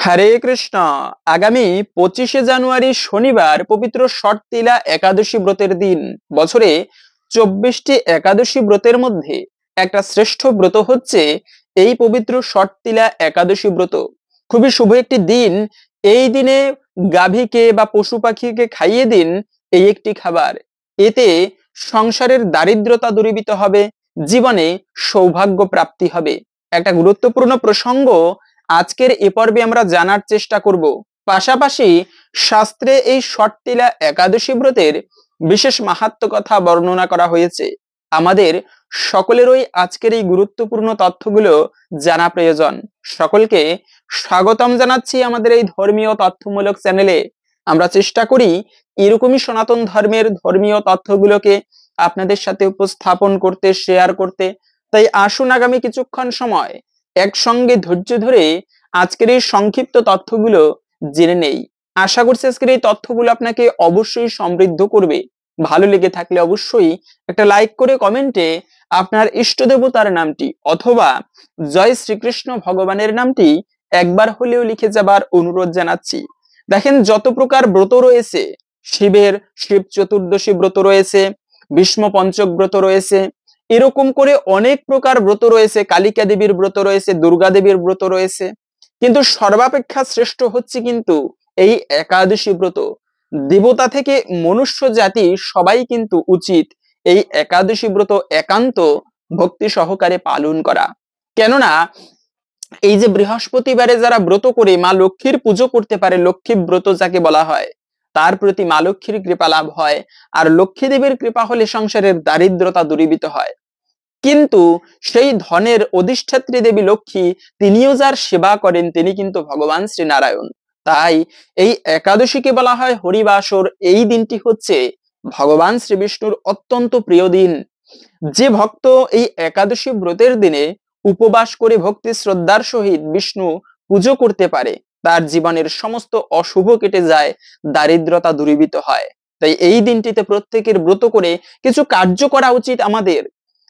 হরে কৃষ্ণ। আগামী 25শে জানুয়ারি শনিবার পবিত্র ষটতিলা একাদশী ব্রতের দিন। বছরে 24টি একাদশী ব্রতের মধ্যে একটা শ্রেষ্ঠ ব্রত হচ্ছে এই পবিত্র ষটতিলা একাদশী ব্রত। খুবই শুভ একটি দিন। এই দিনে গাভীকে বা পশু পাখিকে খাইয়ে দিন এই একটি খাবার। এতে সংসারের দারিদ্রতা দূরীভূত হবে, জীবনে সৌভাগ্য প্রাপ্তি হবে। একটা গুরুত্বপূর্ণ প্রসঙ্গ আজকের এ পর্বে আমরা জানার চেষ্টা করব। পাশাপাশি শাস্ত্রে এই ষটতিলা একাদশী ব্রতের বিশেষ মাহাত্ম্য কথা বর্ণনা করা হয়েছে। আমাদের সকলেরই আজকের এই গুরুত্বপূর্ণ তথ্যগুলো জানা প্রয়োজন। সকলকে স্বাগতম জানাচ্ছি আমাদের এই ধর্মীয় তথ্যমূলক চ্যানেলে। আমরা চেষ্টা করি এরকমই সনাতন ধর্মের ধর্মীয় তথ্যগুলোকে আপনাদের সাথে উপস্থাপন করতে, শেয়ার করতে। তাই আসুন আগামী কিছুক্ষণ সময় একসঙ্গে ধৈর্য ধরে আজকের এই সংক্ষিপ্ত তথ্যগুলো জেনে নেই। আশা করছি আজকের এই তথ্যগুলো আপনাকে অবশ্যই সমৃদ্ধ করবে। ভালো লেগে থাকলে অবশ্যই একটা লাইক করে কমেন্টে আপনার ইষ্ট দেবতার নামটি অথবা জয় শ্রীকৃষ্ণ ভগবানের নামটি একবার হলেও লিখে যাবার অনুরোধ জানাচ্ছি। দেখেন, যত প্রকার ব্রত রয়েছে, শিবের শিব চতুর্দশী ব্রত রয়েছে, ভীষ্ম পঞ্চক ব্রত রয়েছে, এরকম করে অনেক প্রকার ব্রত রয়েছে, কালিকা দেবীর ব্রত রয়েছে, দুর্গা দেবীর ব্রত রয়েছে, কিন্তু সর্বাপেক্ষা শ্রেষ্ঠ হচ্ছে কিন্তু এই একাদশী ব্রত। দেবতা থেকে মনুষ্য জাতি সবাই কিন্তু উচিত এই একাদশী ব্রত একান্ত ভক্তি সহকারে পালন করা। কেননা এই যে বৃহস্পতিবারে যারা ব্রত করে মা লক্ষ্মীর পুজো করতে পারে, লক্ষ্মী ব্রত যাকে বলা হয়, তার প্রতি মা লক্ষ্মীর কৃপা লাভ হয়। আর লক্ষ্মী দেবীর কৃপা হলে সংসারের দারিদ্রতা দূরীভূত হয়। কিন্তু সেই ধনের অধিষ্ঠাত্রী দেবী লক্ষ্মী, তিনিও যার সেবা করেন তিনি কিন্তু ভগবান শ্রী নারায়ণ। তাই এই একাদশীকে বলা হয় হরিবাসর। এই দিনটি হচ্ছে ভগবান শ্রী বিষ্ণুর অত্যন্ত প্রিয় দিন। যে ভক্ত এই একাদশী ব্রতের দিনে উপবাস করে ভক্তি শ্রদ্ধার সহিত বিষ্ণু পুজো করতে পারে, তার জীবনের সমস্ত অশুভ কেটে যায়, দারিদ্রতা দূরীভূত হয়। তাই এই দিনটিতে প্রত্যেকের ব্রত করে কিছু কার্য করা উচিত আমাদের।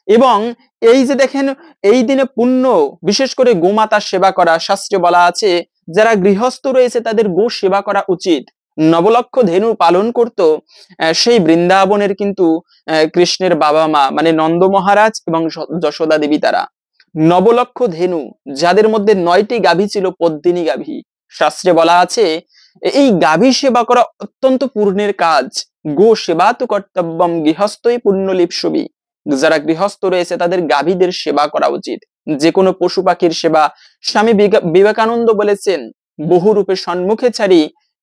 এবং এই যে দেখেন, এই দিনে পুণ্য, বিশেষ করে গোমাতার সেবা করা। শাস্ত্রে বলা আছে যারা গৃহস্থ রয়েছে তাদের গো সেবা করা উচিত। নবলক্ষ ধেনু পালন করত সেই বৃন্দাবনের কিন্তু কৃষ্ণের বাবা মা মানে নন্দ মহারাজ এবং যশোদা দেবী। তারা নবলক্ষ ধেনু, যাদের মধ্যে 9টি গাভী ছিল, পদ্মিনী গাভী। শাস্ত্রে বলা আছে এই গাভী সেবা করা অত্যন্ত পুণ্যের কাজ। গো সেবা তো কর্তব্যম গৃহস্থই পুণ্য লিপ্সবি। যারা গৃহস্থ রয়েছে তাদের গাভীদের সেবা করা উচিত। যে কোনো পশু পাখির সেবা। স্বামী বিবেকানন্দ বলেছেন, বহু রূপে সম্মুখে ছাড়ি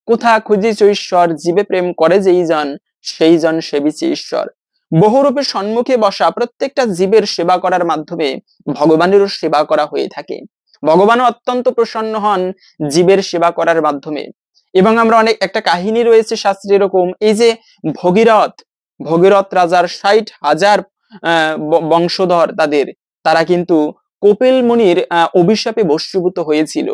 কোথা খুঁজিছ ঈশ্বর, জীবে প্রেম করে যেই জন সেই জন সেবিছে ঈশ্বর। বহুরূপে সম্মুখে বসা প্রত্যেকটা জীবের সেবা করার মাধ্যমে ভগবানেরও সেবা করা হয়ে থাকে। ভগবানও অত্যন্ত প্রসন্ন হন জীবের সেবা করার মাধ্যমে। এবং আমরা অনেক একটা কাহিনী রয়েছে শাস্ত্রে এরকম, এই যে ভগীরথ রাজার 60,000 বংশধর, তারা কিন্তু কপিল মুনির অভিশাপে বশীভূত হয়েছিল।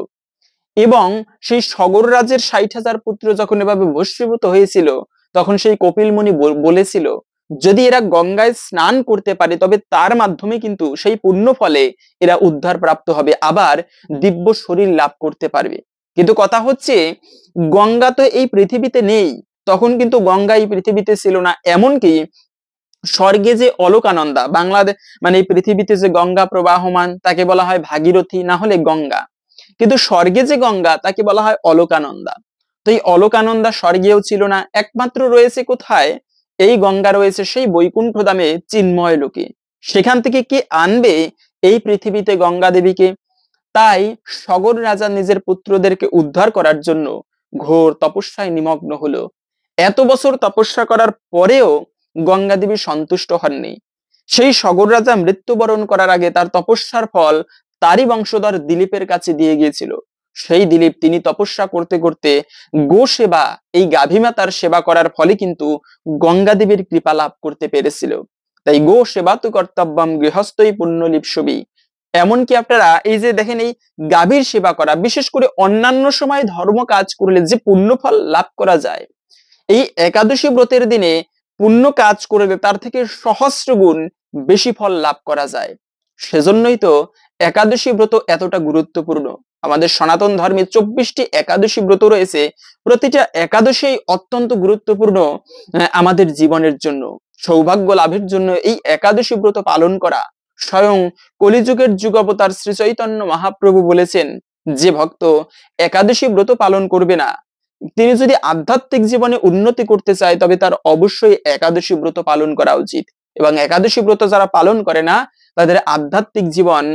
এবং সেই সগর রাজের 60,000 পুত্র যখন এভাবে বশীভূত হয়েছিল, তখন সেই কপিল মুনি বলেছিল যদি এরা গঙ্গায় স্নান করতে পারে তবে তার মাধ্যমে কিন্তু সেই পুণ্য ফলে এরা উদ্ধার প্রাপ্ত হবে, আবার দিব্য শরীর লাভ করতে পারবে। কিন্তু কথা হচ্ছে গঙ্গা তো এই পৃথিবীতে নেই, তখন কিন্তু গঙ্গা এই পৃথিবীতে ছিল না। এমনকি স্বর্গে যে অলকানন্দা, বাংলাদেশ মানে এই পৃথিবীতে যে গঙ্গা প্রবাহমান তাকে বলা হয় ভাগীরথী, না হলে গঙ্গা। কিন্তু স্বর্গে যে গঙ্গা তাকে বলা হয় অলকানন্দা। তো এই অলকানন্দা স্বর্গেও ছিল না, একমাত্র রয়েছে কোথায়? এই গঙ্গা রয়েছে সেই বৈকুণ্ঠ ধামে চিন্ময় লোকে। সেখান থেকে কি আনবে এই পৃথিবীতে গঙ্গা দেবীকে? তাই সগর রাজা নিজের পুত্রদেরকে উদ্ধার করার জন্য ঘোর তপস্যায় নিমগ্ন হলো। এত বছর তপস্যা করার পরেও গঙ্গা দেবী সন্তুষ্ট হননি। সেই সগর রাজা মৃত্যুবরণ করার আগে তার তপস্যার ফল তারই বংশধর দিলীপের কাছে দিয়ে গিয়েছিল। সেই দিলীপ তিনি তপস্যা করতে করতে গো সেবা, এই গাভী মাতার সেবা করার ফলে কিন্তু গঙ্গা দেবীর কৃপা লাভ করতে পেরেছিল। তাই গো সেবা তো কর্তব্যম গৃহস্থই পুণ্য লিপ্সবি। এমনকি আপনারা এই যে দেখেন, এই গাভীর সেবা করা, বিশেষ করে অন্যান্য সময় ধর্ম কাজ করলে যে পুণ্য ফল লাভ করা যায়, এই একাদশী ব্রতের দিনে পুণ্য কাজ করলে তার থেকে সহস্র গুণ বেশি ফল লাভ করা যায়। সেজন্যই তো একাদশী ব্রত এতটা গুরুত্বপূর্ণ। আমাদের সনাতন ধর্মে 24টি একাদশী ব্রত রয়েছে। প্রতিটা একাদশী অত্যন্ত গুরুত্বপূর্ণ আমাদের জীবনের জন্য, সৌভাগ্য লাভের জন্য এই একাদশী ব্রত পালন করা। স্বয়ং কলিযুগের যুগাবতার শ্রী চৈতন্য মহাপ্রভু বলেছেন, যে ভক্ত একাদশী ব্রত পালন করবে না, তিনি যদি আধ্যাত্মিক জীবনে উন্নতি করতে চায় তবে তার অবশ্যই একাদশী ব্রত পালন করা উচিত। এবং একাদশী ব্রত যারা পালন করে না তাদের আধ্যাত্মিক জীবন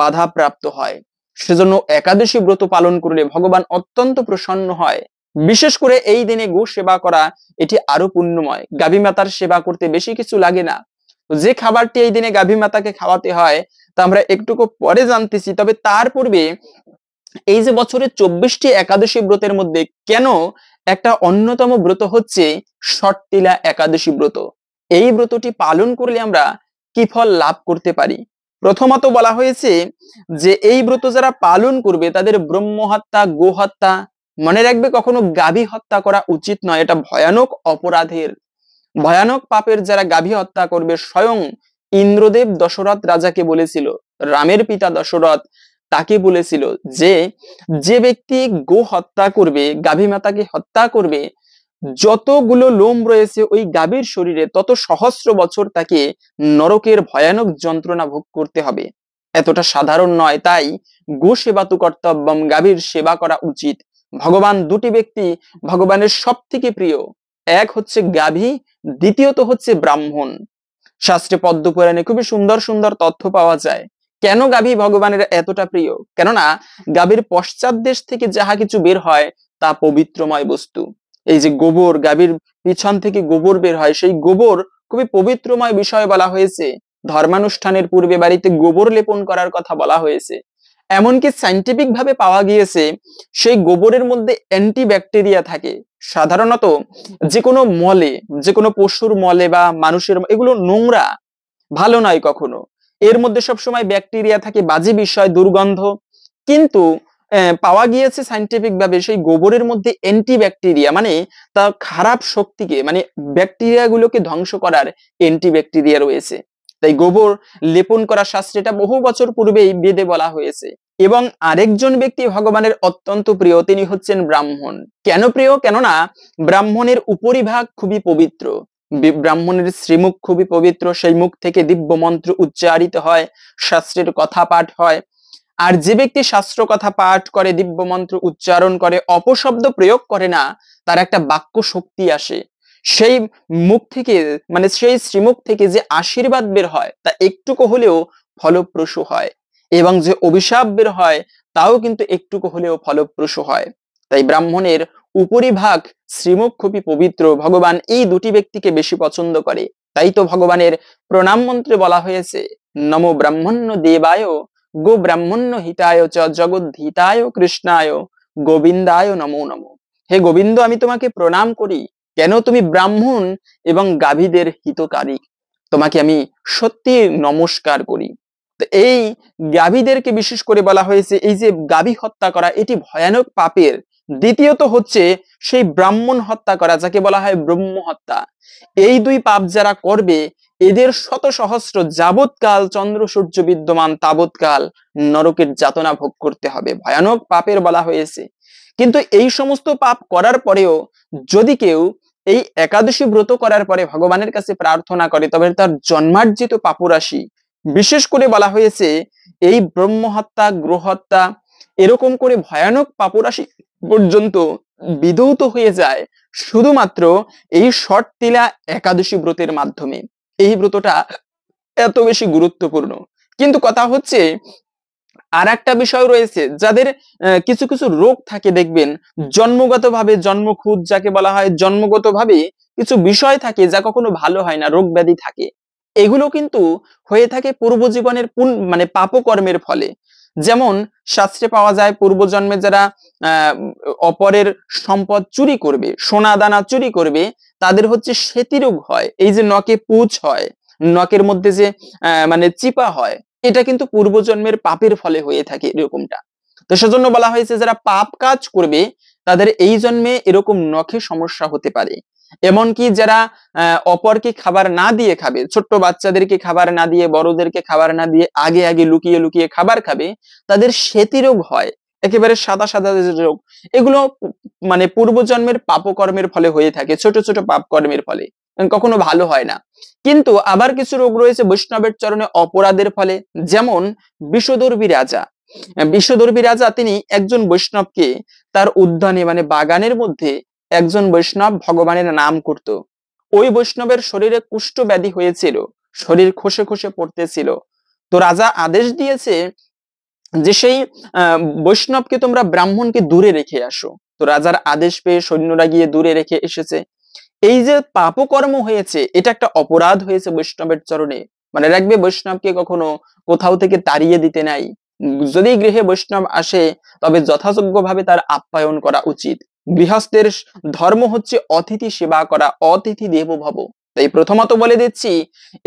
বাধা প্রাপ্ত হয়। সেজন্য একাদশী ব্রত পালন করলে ভগবান অত্যন্ত প্রসন্ন হয়। বিশেষ করে এই দিনে গো সেবা করা এটি আরো পুণ্যময়। গাভী মাতার সেবা করতে বেশি কিছু লাগে না। যে খাবারটি এই দিনে গাভী মাতাকে খাওয়াতে হয় তা আমরা একটুকু পরে জানতেছি। তবে তার পূর্বে এই যে বছরে 24টি একাদশী ব্রতের মধ্যে কেন একটা অন্যতম ব্রত হচ্ছে ষট্টিলা একাদশী ব্রত, এই ব্রতটি পালন করলে আমরা কি ফল লাভ করতে পারি। প্রথমত বলা হয়েছে যে এই ব্রত যারা পালন করবে তাদের ব্রহ্ম হত্যা, গো হত্যা, মনে রাখবে কখনো গাভী হত্যা করা উচিত নয়, এটা ভয়ানক অপরাধের, ভয়ানক পাপের। যারা গাভী হত্যা করবে, স্বয়ং ইন্দ্রদেব দশরথ রাজাকে বলেছিল, রামের পিতা দশরথ তাকে বলেছিল যে যে ব্যক্তি গো হত্যা করবে, গাভী মাতাকে হত্যা করবে, যতগুলো লোম রয়েছে ওই গাভীর শরীরে তত সহস্র বছর তাকে নরকের ভয়ানক যন্ত্রণা ভোগ করতে হবে। এতটা সাধারণ নয়। তাই গো সেবা তু কর্তব্যম, গাভীর সেবা করা উচিত। ভগবান দুটি ব্যক্তি ভগবানের সব থেকে প্রিয়, এক হচ্ছে গাভী, দ্বিতীয়ত হচ্ছে ব্রাহ্মণ। শাস্ত্রে পদ্ম পুরাণে খুবই সুন্দর সুন্দর তথ্য পাওয়া যায় কেন গাভী ভগবানের এতটা প্রিয়। কেননা গাভীর পশ্চাৎ দেশ থেকে যাহা কিছু বের হয় তা পবিত্রময় বস্তু। এই যে গোবর, গাভীর পিছন থেকে গোবর বের হয়, সেই গোবর খুবই পবিত্রময় বিষয় বলা হয়েছে। ধর্মানুষ্ঠানের পূর্বে বাড়িতে গোবর লেপন করার কথা বলা হয়েছে। এমনকি সাইন্টিফিক ভাবে পাওয়া গিয়েছে সেই গোবরের মধ্যে অ্যান্টিব্যাকটেরিয়া থাকে। সাধারণত যে কোনো মলে, যে কোনো পশুর মলে বা মানুষের, এগুলো নোংরা, ভালো নয় কখনো। এর মধ্যে সবসময় ব্যাকটেরিয়া থাকে, বাজে বিষয়, দুর্গন্ধ। কিন্তু পাওয়া গিয়েছে সাইন্টিফিক ভাবে সেই গোবরের মধ্যে অ্যান্টিব্যাকটেরিয়া, মানে তা খারাপ শক্তিকে, মানে ব্যাকটেরিয়া গুলোকে ধ্বংস করার অ্যান্টিব্যাকটেরিয়া রয়েছে। তাই গোবর লেপন করা শাস্ত্রটা বহু বছর পূর্বেই বেদে বলা হয়েছে। এবং আরেকজন ব্যক্তি ভগবানের অত্যন্ত প্রিয়, তিনি হচ্ছেন ব্রাহ্মণ। কেন প্রিয়? কেননা ব্রাহ্মণের উপরিভাগ খুবই পবিত্র, ব্রাহ্মণের শ্রীমুখ খুবই পবিত্র, সেই মুখ থেকে দিব্য মন্ত্র উচ্চারিত হয়, শাস্ত্রের কথা পাঠ হয়। আর যে ব্যক্তি শাস্ত্র কথা পাঠ করে, দিব্য মন্ত্র উচ্চারণ করে, অপশব্দ প্রয়োগ করে না, তার একটা বাক্য শক্তি আসে। সেই মুখ থেকে, মানে সেই শ্রীমুখ থেকে যে আশীর্বাদ বের হয় তা একটুকু হলেও ফলপ্রসূ হয়, এবং যে অভিশাপ বের হয় তাও কিন্তু একটুকু হলেও ফলপ্রসূ হয়। তাই ব্রাহ্মণের উপরিভাগ শ্রীমুখ খুবই পবিত্র, ভগবান এই দুটি ব্যক্তিকে বেশি পছন্দ করে। তাই তো ভগবানের প্রণাম মন্ত্রে বলা হয়েছে, নমো ব্রাহ্মণ্য দেবায় গো ব্রাহ্মণ্য হিতায় চ জগদ্ধিতায় কৃষ্ণায় গোবিন্দায় নমো নমো। হে গোবিন্দ, আমি তোমাকে প্রণাম করি, কেন তুমি ব্রাহ্মণ এবং গাভীদের হিতকারী, তোমাকে আমি সত্যি নমস্কার করি। তো এই গাভীদেরকে বিশেষ করে বলা হয়েছে, এই যে গাভী হত্যা করা এটি ভয়ানক পাপের। দ্বিতীয়ত হচ্ছে সেই ব্রাহ্মণ হত্যা করা, যাকে বলা হয় ব্রহ্ম হত্যা। এই দুই পাপ যারা করবে এদের শত সহস্র যাবৎকাল চন্দ্র সূর্য বিদ্যমান তাবৎকাল নরকের যাতনা ভোগ করতে হবে, ভয়ানক পাপের বলা হয়েছে। কিন্তু এই সমস্ত পাপ করার পরেও যদি কেউ এই একাদশী ব্রত করার পরে ভগবানের কাছে প্রার্থনা করে তবে তার জন্মার্জিত পাপরাশি, বিশেষ করে বলা হয়েছে এই ব্রহ্ম হত্যা, গ্রহ হত্যা, এরকম করে ভয়ানক পাপরাশি পর্যন্ত বিধৌত হয়ে যায় শুধুমাত্র এই ষট্টিলা একাদশী ব্রতের মাধ্যমে। এই ব্রতটা এত বেশি গুরুত্বপূর্ণ। কিন্তু কথা হচ্ছে আর একটা বিষয় রয়েছে, যাদের কিছু কিছু রোগ থাকে, দেখবেন জন্মগতভাবে, জন্মখুদ যাকে বলা হয়, জন্মগতভাবে কিছু বিষয় থাকে যা কখনো ভালো হয় না, রোগ ব্যাধি থাকে। এগুলো কিন্তু হয়ে থাকে পূর্বজীবনের মানে পাপকর্মের ফলে। যেমন শাস্ত্রে পাওয়া যায় পূর্বজন্মে যারা অপরের সম্পদ চুরি করবে, সোনা দানা চুরি করবে, তাদের হচ্ছে শ্বেতি রোগ হয়। এই যে নখে পুঁজ হয়, নখের মধ্যে যে মানে চিপা হয়, এটা কিন্তু পূর্বজন্মের পাপের ফলে হয়ে থাকে এরকমটা। তো সেজন্য বলা হয়েছে যারা পাপ কাজ করবে তাদের এই জন্মে এরকম নখে সমস্যা হতে পারে। এমনকি যারা অপরকে খাবার না দিয়ে খাবে, ছোট্ট বাচ্চাদেরকে খাবার না দিয়ে, বড়দেরকে খাবার না দিয়ে আগে আগে লুকিয়ে লুকিয়ে খাবার খাবে, তাদের শ্বেতি রোগ হয়। একেবারে সাদা সাদা যে রোগ, এগুলো মানে পূর্বজন্মের পাপকর্মের ফলে হয়ে থাকে, ছোট ছোট পাপ কর্মের ফলে, কখনো ভালো হয় না। কিন্তু আবার কিছু রোগ রয়েছে বৈষ্ণবের চরণে অপরাধের ফলে, যেমন বিষদর্ভী রাজা। বিষদর্ভী রাজা তিনি একজন বৈষ্ণবকে তার উদ্যানে মানে বাগানের মধ্যে একজন বৈষ্ণব ভগবানের নাম করত। ওই বৈষ্ণবের শরীরে কুষ্ঠ ব্যাধি হয়েছিল, শরীর খসে খসে পড়তেছিল। তো রাজা আদেশ দিয়েছে যে সেই বৈষ্ণবকে তোমরা ব্রাহ্মণকে দূরে রেখে আসো। তো রাজার আদেশ পেয়ে সৈন্যরা গিয়ে দূরে রেখে এসেছে। এই যে পাপকর্ম হয়েছে, এটা একটা অপরাধ হয়েছে বৈষ্ণবের চরণে। মানে রাখবে, বৈষ্ণবকে কখনো কোথাও থেকে তাড়িয়ে দিতে নাই। যদি গৃহে বৈষ্ণব আসে তবে যথাযোগ্যভাবে তার আপ্যায়ন করা উচিত। গৃহস্থের ধর্ম হচ্ছে অতিথি সেবা করা, অতিথি দেবো ভব। তাই প্রথমত বলে দিচ্ছি,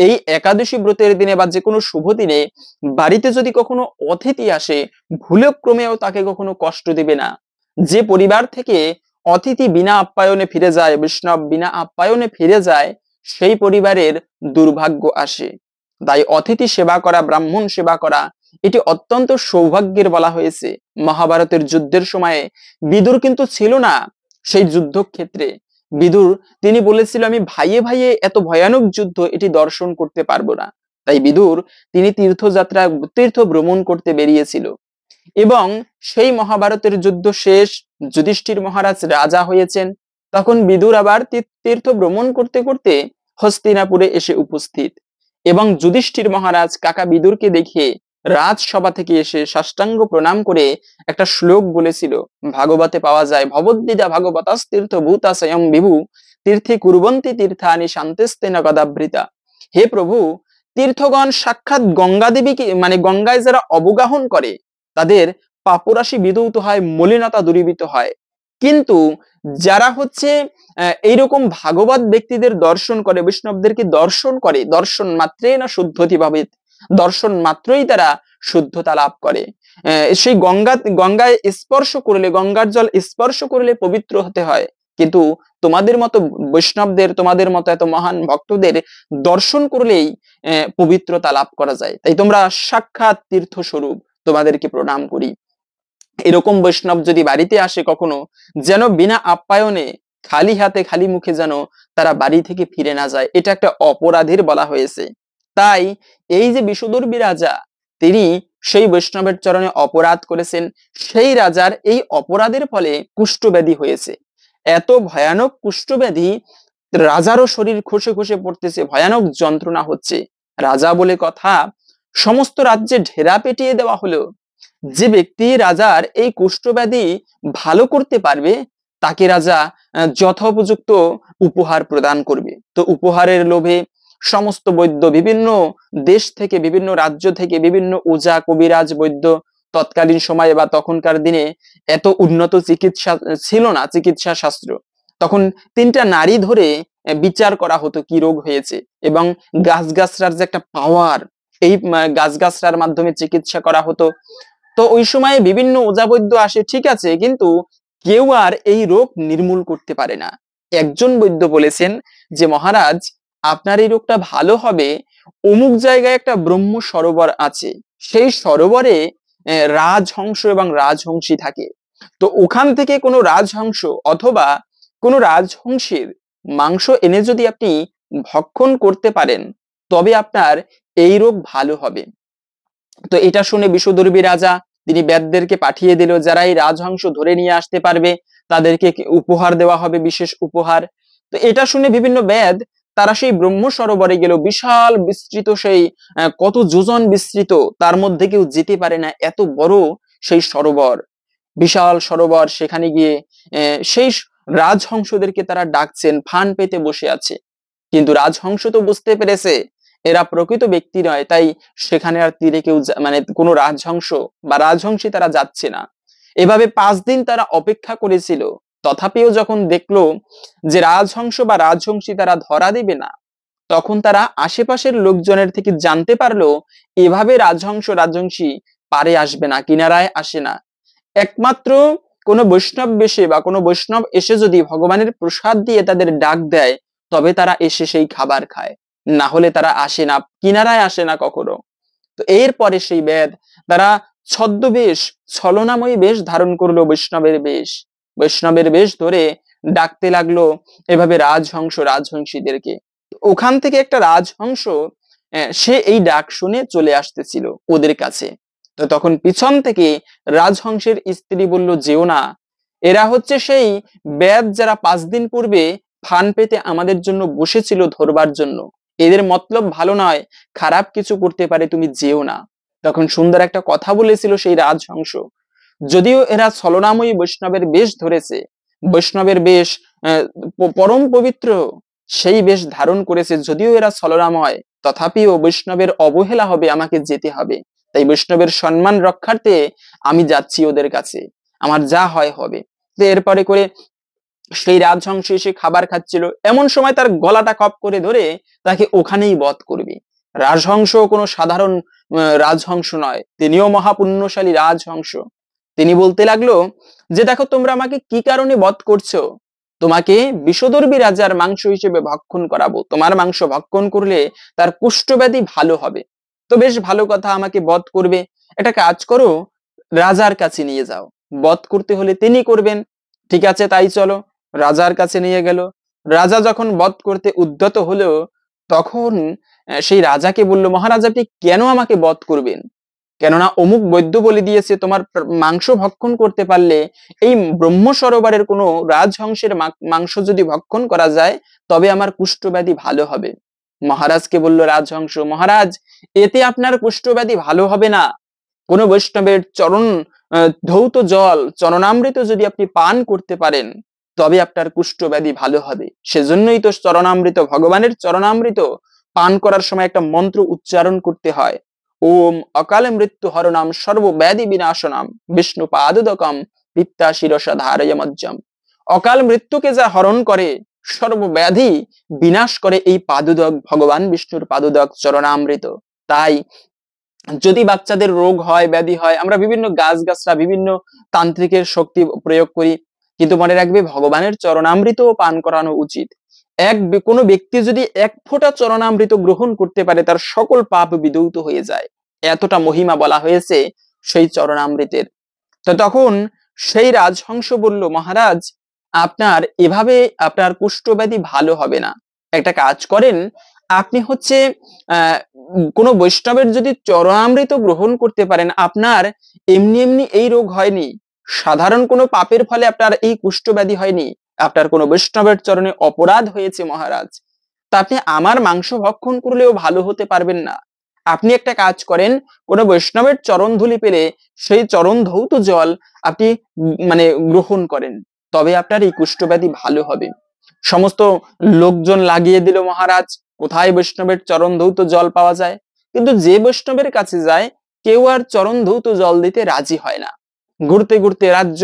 এই একাদশী ব্রতের দিনে বা যে কোনো শুভ দিনে বাড়িতে যদি কখনো অতিথি আসে, ভুলক্রমেও তাকে কখনো কষ্ট দিবে না। যে পরিবার থেকে অতিথি বিনা আপ্যায়নে ফিরে যায়, বৈষ্ণব বিনা আপ্যায়নে ফিরে যায়, সেই পরিবারের দুর্ভাগ্য আসে। তাই অতিথি সেবা করা, ব্রাহ্মণ সেবা করা, এটি অত্যন্ত সৌভাগ্যের বলা হয়েছে। মহাভারতের যুদ্ধের সময়ে বিদুর কিন্তু ছিল না সেই যুদ্ধক্ষেত্রে। বিদুর তিনি বলেছিল, আমি ভাইয়ে ভাইয়ে এত ভয়ানক যুদ্ধ এটি দর্শন করতে পারবো না। তাই বিদুর তিনি তীর্থযাত্রা, তীর্থ ভ্রমণ করতে বেরিয়েছিল। এবং সেই মহাভারতের যুদ্ধ শেষ, যুধিষ্ঠির মহারাজ রাজা হয়েছেন। তখন বিদুর আবার তীর্থ ভ্রমণ করতে করতে হস্তিনাপুরে এসে উপস্থিত। এবং যুধিষ্ঠির মহারাজ কাকা বিদুরকে দেখে রাজসভা থেকে এসে সাষ্টাঙ্গ প্রণাম করে একটা শ্লোক বলেছিল, ভাগবতে পাওয়া যায়, ভবদ্বিদা ভাগবতাস্তীর্থ ভূতা স্বয়ং বিভু তীর্থে কুর্বন্তি তীর্থানি শান্তিস্তেন গদাবৃতা। হে প্রভু, তীর্থগণ সাক্ষাৎ গঙ্গা দেবীকে মানে গঙ্গায় যারা অবগাহন করে তাদের পাপরাশি বিধৌত হয়, মলিনতা দূরীভূত হয়। কিন্তু যারা হচ্ছে এইরকম ভাগবত ব্যক্তিদের দর্শন করে, বৈষ্ণবদেরকে দর্শন করে, দর্শন মাত্রেই না শুদ্ধতি ভাবে, দর্শন মাত্রই তারা শুদ্ধতা লাভ করে। সেই গঙ্গায় স্পর্শ করলে, গঙ্গার জল স্পর্শ করলে পবিত্র হতে হয়। কিন্তু তোমাদের মতো বৈষ্ণবদের, তোমাদের মতো এত মহান ভক্তদের দর্শন করলেই পবিত্রতা লাভ করা যায়। তাই তোমরা সাক্ষাৎ তীর্থ স্বরূপ, তোমাদেরকে প্রণাম করি। এরকম বৈষ্ণব যদি বাড়িতে আসে কখনো, যেন বিনা আপ্যায়নে খালি হাতে খালি মুখে যেন তারা বাড়ি থেকে ফিরে না যায়, এটা একটা অপরাধীর বলা হয়েছে। তাই এই যে বিষদর্ভী রাজা, তিনি সেই বৈষ্ণবের চরণে অপরাধ করেছেন, সেই রাজার এই অপরাধের ফলে কুষ্ঠব্যাধি হয়েছে। এত ভয়ানক কুষ্ঠব্যাধি, রাজারও শরীর খসে খসে পড়তেছে, ভয়ানক যন্ত্রণা হচ্ছে। রাজা বলে কথা, সমস্ত রাজ্যে ঢেরা পেটিয়ে দেওয়া হলো। যে ব্যক্তি রাজার এই কুষ্ঠব্যাধি ভালো করতে পারবে, তাকে রাজা যথোপযুক্ত উপহার প্রদান করবে। তো উপহারের লোভে সমস্ত বৈদ্য, বিভিন্ন দেশ থেকে, বিভিন্ন রাজ্য থেকে বিভিন্ন ওঝা, কবিরাজ, বৈদ্য, তৎকালীন সময়ে বা তখনকার দিনে এত উন্নত চিকিৎসা ছিল না, চিকিৎসা শাস্ত্র। তখন তিনটা নারী ধরে বিচার করা হতো কি রোগ হয়েছে, এবং গাছগাছরার যে একটা পাওয়ার, এই গাছগাছরার মাধ্যমে চিকিৎসা করা হতো। তো ওই সময়ে বিভিন্ন ওঝা-বৈদ্য আসে, ঠিক আছে, কিন্তু কেউ আর এই রোগ নির্মূল করতে পারে না। একজন বৈদ্য বলেছেন যে মহারাজ, আপনার এই রোগটা ভালো হবে, অমুক জায়গায় একটা ব্রহ্ম সরোবর আছে, সেই সরোবরে রাজহংস এবং রাজহংসী থাকে। তো ওখান থেকে কোনো রাজহংস অথবা কোনো রাজহংসীর মাংস এনে যদি আপনি ভক্ষণ করতে পারেন, তবে আপনার এই রোগ ভালো হবে। তো এটা শুনে বিষদর্ভী রাজা তিনি বেদদেরকে পাঠিয়ে দিল, যারা এই রাজহংস ধরে নিয়ে আসতে পারবে তাদেরকে উপহার দেওয়া হবে, বিশেষ উপহার। তো এটা শুনে বিভিন্ন বেদ তারা সেই ব্রহ্ম সরোবরে গেল, বিশাল বিস্তৃত সেই কত যোজন বিস্তৃত, তার মধ্যে কেউ যেতে পারে না, এত বড় সেই সরোবর, বিশাল সরোবর। সেখানে গিয়ে সেই রাজহংসদেরকে তারা ডাকছেন, ফান পেতে বসে আছে। কিন্তু রাজহংস তো বুঝতে পেরেছে এরা প্রকৃত ব্যক্তি নয়, তাই সেখানে আর তীরে কেউ মানে কোনো রাজহংস বা রাজহংসী তারা যাচ্ছে না। এভাবে 5 দিন তারা অপেক্ষা করেছিল। তথাপিও যখন দেখলো যে রাজহংস বা রাজহংসী তারা ধরা দিবে না, তখন তারা আশেপাশের লোকজনের থেকে জানতে পারলো এভাবে রাজহংস রাজহংসী পারে আসবে না, কিনারায় আসে না। একমাত্র কোনো বৈষ্ণব বেশে বা কোনো বৈষ্ণব এসে যদি ভগবানের প্রসাদ দিয়ে তাদের ডাক দেয়, তবে তারা এসে সেই খাবার খায়, না হলে তারা আসে না, কিনারায় আসে না কখনো। তো এরপরে সেই বেদ তারা ছদ্মবেশ, ছলনাময়ী বেশ ধারণ করলো, বৈষ্ণবের বেশ। বৈষ্ণবের বেশ ধরে ডাকতে লাগলো এভাবে রাজহংস রাজহংসীদেরকে। ওখান থেকে একটা রাজহংস সে এই ডাক শুনে চলে আসতেছিল ওদের কাছে। তো তখন পিছন থেকে রাজহংসের স্ত্রী বলল, যেও না, এরা হচ্ছে সেই বেদ যারা 5 দিন পূর্বে ফান পেতে আমাদের জন্য বসেছিল ধরবার জন্য। এদের মতলব ভালো নয়, খারাপ কিছু করতে পারে, তুমি যেও না। তখন সুন্দর একটা কথা বলেছিল সেই রাজহংস, যদিও এরা ছলনাময়ী বৈষ্ণবের বেশ ধরেছে, বৈষ্ণবের বেশ পরম পবিত্র সেই বেশ ধারণ করেছে, যদিও এরা ছলনাময়, তথাপিও বৈষ্ণবের অবহেলা হবে, আমাকে যেতে হবে। তাই বৈষ্ণবের সম্মান রক্ষার্থে আমি যাচ্ছি ওদের কাছে, আমার যা হয় হবে। তো এরপরে করে সেই রাজহংস এসে খাবার খাচ্ছিল, এমন সময় তার গলাটা কপ করে ধরে তাকে ওখানেই বধ করবে। রাজহংস কোনো সাধারণ রাজহংস নয়, তিনিও মহাপুণ্যশালী রাজহংস। তিনি বলতে লাগলো যে, দেখো তোমরা আমাকে কি কারণে বধ করছো? তোমাকে বিষদর্ভী রাজার মাংস হিসেবে ভক্ষণ করাবো, তোমার মাংস ভক্ষণ করলে তার কুষ্ঠব্যাধি ভালো হবে। তো বেশ ভালো কথা, আমাকে বধ করবে, একটা কাজ করো, রাজার কাছে নিয়ে যাও, বধ করতে হলে তিনি করবেন। ঠিক আছে, তাই চলো। রাজার কাছে নিয়ে গেল। রাজা যখন বধ করতে উদ্যত হলো, তখন সেই রাজাকে বলল, মহারাজ আপনি কেন আমাকে বধ করবেন? কেননা অমুক বৈদ্য বলে দিয়েছে তোমার মাংস ভক্ষণ করতে পারলে এই ব্রহ্ম সরোবরের কোনো রাজহংসের মাংস যদি ভক্ষণ করা যায় তবে আমার কুষ্ঠব্যাধি ভালো হবে। মহারাজকে বলল রাজহংস, মহারাজ এতে আপনার কুষ্ঠব্যাধি ভালো হবে না। কোন বৈষ্ণবের চরণ ধৌত জল, চরণামৃত যদি আপনি পান করতে পারেন তবে আপনার কুষ্ঠব্যাধি ভালো হবে। সেজন্যই তো চরণামৃত, ভগবানের চরণামৃত পান করার সময় একটা মন্ত্র উচ্চারণ করতে হয়, ওম অকালে মৃত্যু হরনাম সর্বব্যাধি বিনাশনাম বিষ্ণু পাদুদকম পিত্তা শিরসা ধারয়মজ্জম। অকাল মৃত্যুকে যা হরণ করে, সর্বব্যাধি বিনাশ করে এই পাদুদক, ভগবান বিষ্ণুর পাদুদক চরণামৃত। তাই যদি বাচ্চাদের রোগ হয়, ব্যাধি হয়, আমরা বিভিন্ন গাছগাছরা, বিভিন্ন তান্ত্রিকের শক্তি প্রয়োগ করি, কিন্তু মনে রাখবে ভগবানের চরণামৃত পান করানো উচিত। কোনো ব্যক্তি যদি 1 ফোঁটা চরণামৃত গ্রহণ করতে পারে তার সকল পাপ বিদূত হয়ে যায়, এতটা মহিমা বলা হয়েছে সেই চরণামৃতের। তো তখন সেই রাজহংস বলল, মহারাজ আপনার এভাবে আপনার কুষ্ঠব্যাধি ভালো হবে না। একটা কাজ করেন, আপনি হচ্ছে কোন বৈষ্ণবের যদি চরণামৃত গ্রহণ করতে পারেন, আপনার এমনি এমনি এই রোগ হয়নি, সাধারণ কোনো পাপের ফলে আপনার এই কুষ্ঠব্যাধি হয়নি, আপনার কোনো বৈষ্ণবের চরণে অপরাধ হয়েছে মহারাজ। তা আপনি আমার মাংস ভক্ষণ করলেও ভালো হতে পারবেন না। আপনি একটা কাজ করেন, কোন বৈষ্ণবের চরণ ধুলি পেলে সেই চরণ ধৌত জল আপনি মানে গ্রহণ করেন, তবে আপনার এই কুষ্ঠব্যাধি ভালো হবে। সমস্ত লোকজন লাগিয়ে দিল মহারাজ, কোথায় বৈষ্ণবের চরণ ধৌত জল পাওয়া যায়? কিন্তু যে বৈষ্ণবের কাছে যায় কেউ আর চরণ ধৌত জল দিতে রাজি হয় না। ঘুরতে ঘুরতে রাজ্য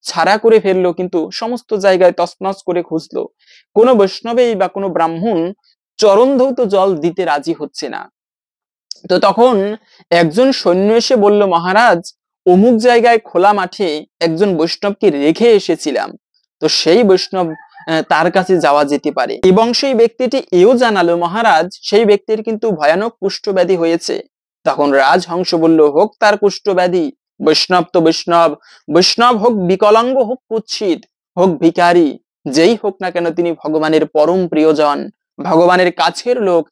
ছাড়া করে ফেললো, কিন্তু সমস্ত জায়গায় তছনছ করে খুঁজলো, কোনো বৈষ্ণবেই বা কোনো ব্রাহ্মণ চরণ ধৌত জল দিতে রাজি হচ্ছে না। তো তখন একজন সৈন্য এসে বলল, মহারাজ অমুক জায়গায় খোলা মাঠে একজন বৈষ্ণবকে রেখে এসেছিলাম, তো সেই বৈষ্ণব তার কাছে যাওয়া যেতে পারে। এবং সেই ব্যক্তিটি এও জানালো, মহারাজ সেই ব্যক্তির কিন্তু ভয়ানক কুষ্ঠব্যাধি হয়েছে। তখন রাজহংস বলল, হোক তার কুষ্ঠব্যাধি, বৈষ্ণব তো বৈষ্ণব, বৈষ্ণব হোক বিকলাঙ্গ, হোক কুৎসিত, হোক ভিখারি, যেই হোক না কেন তিনি ভগবানের পরম প্রিয়জন, ভগবানের কাছের লোক,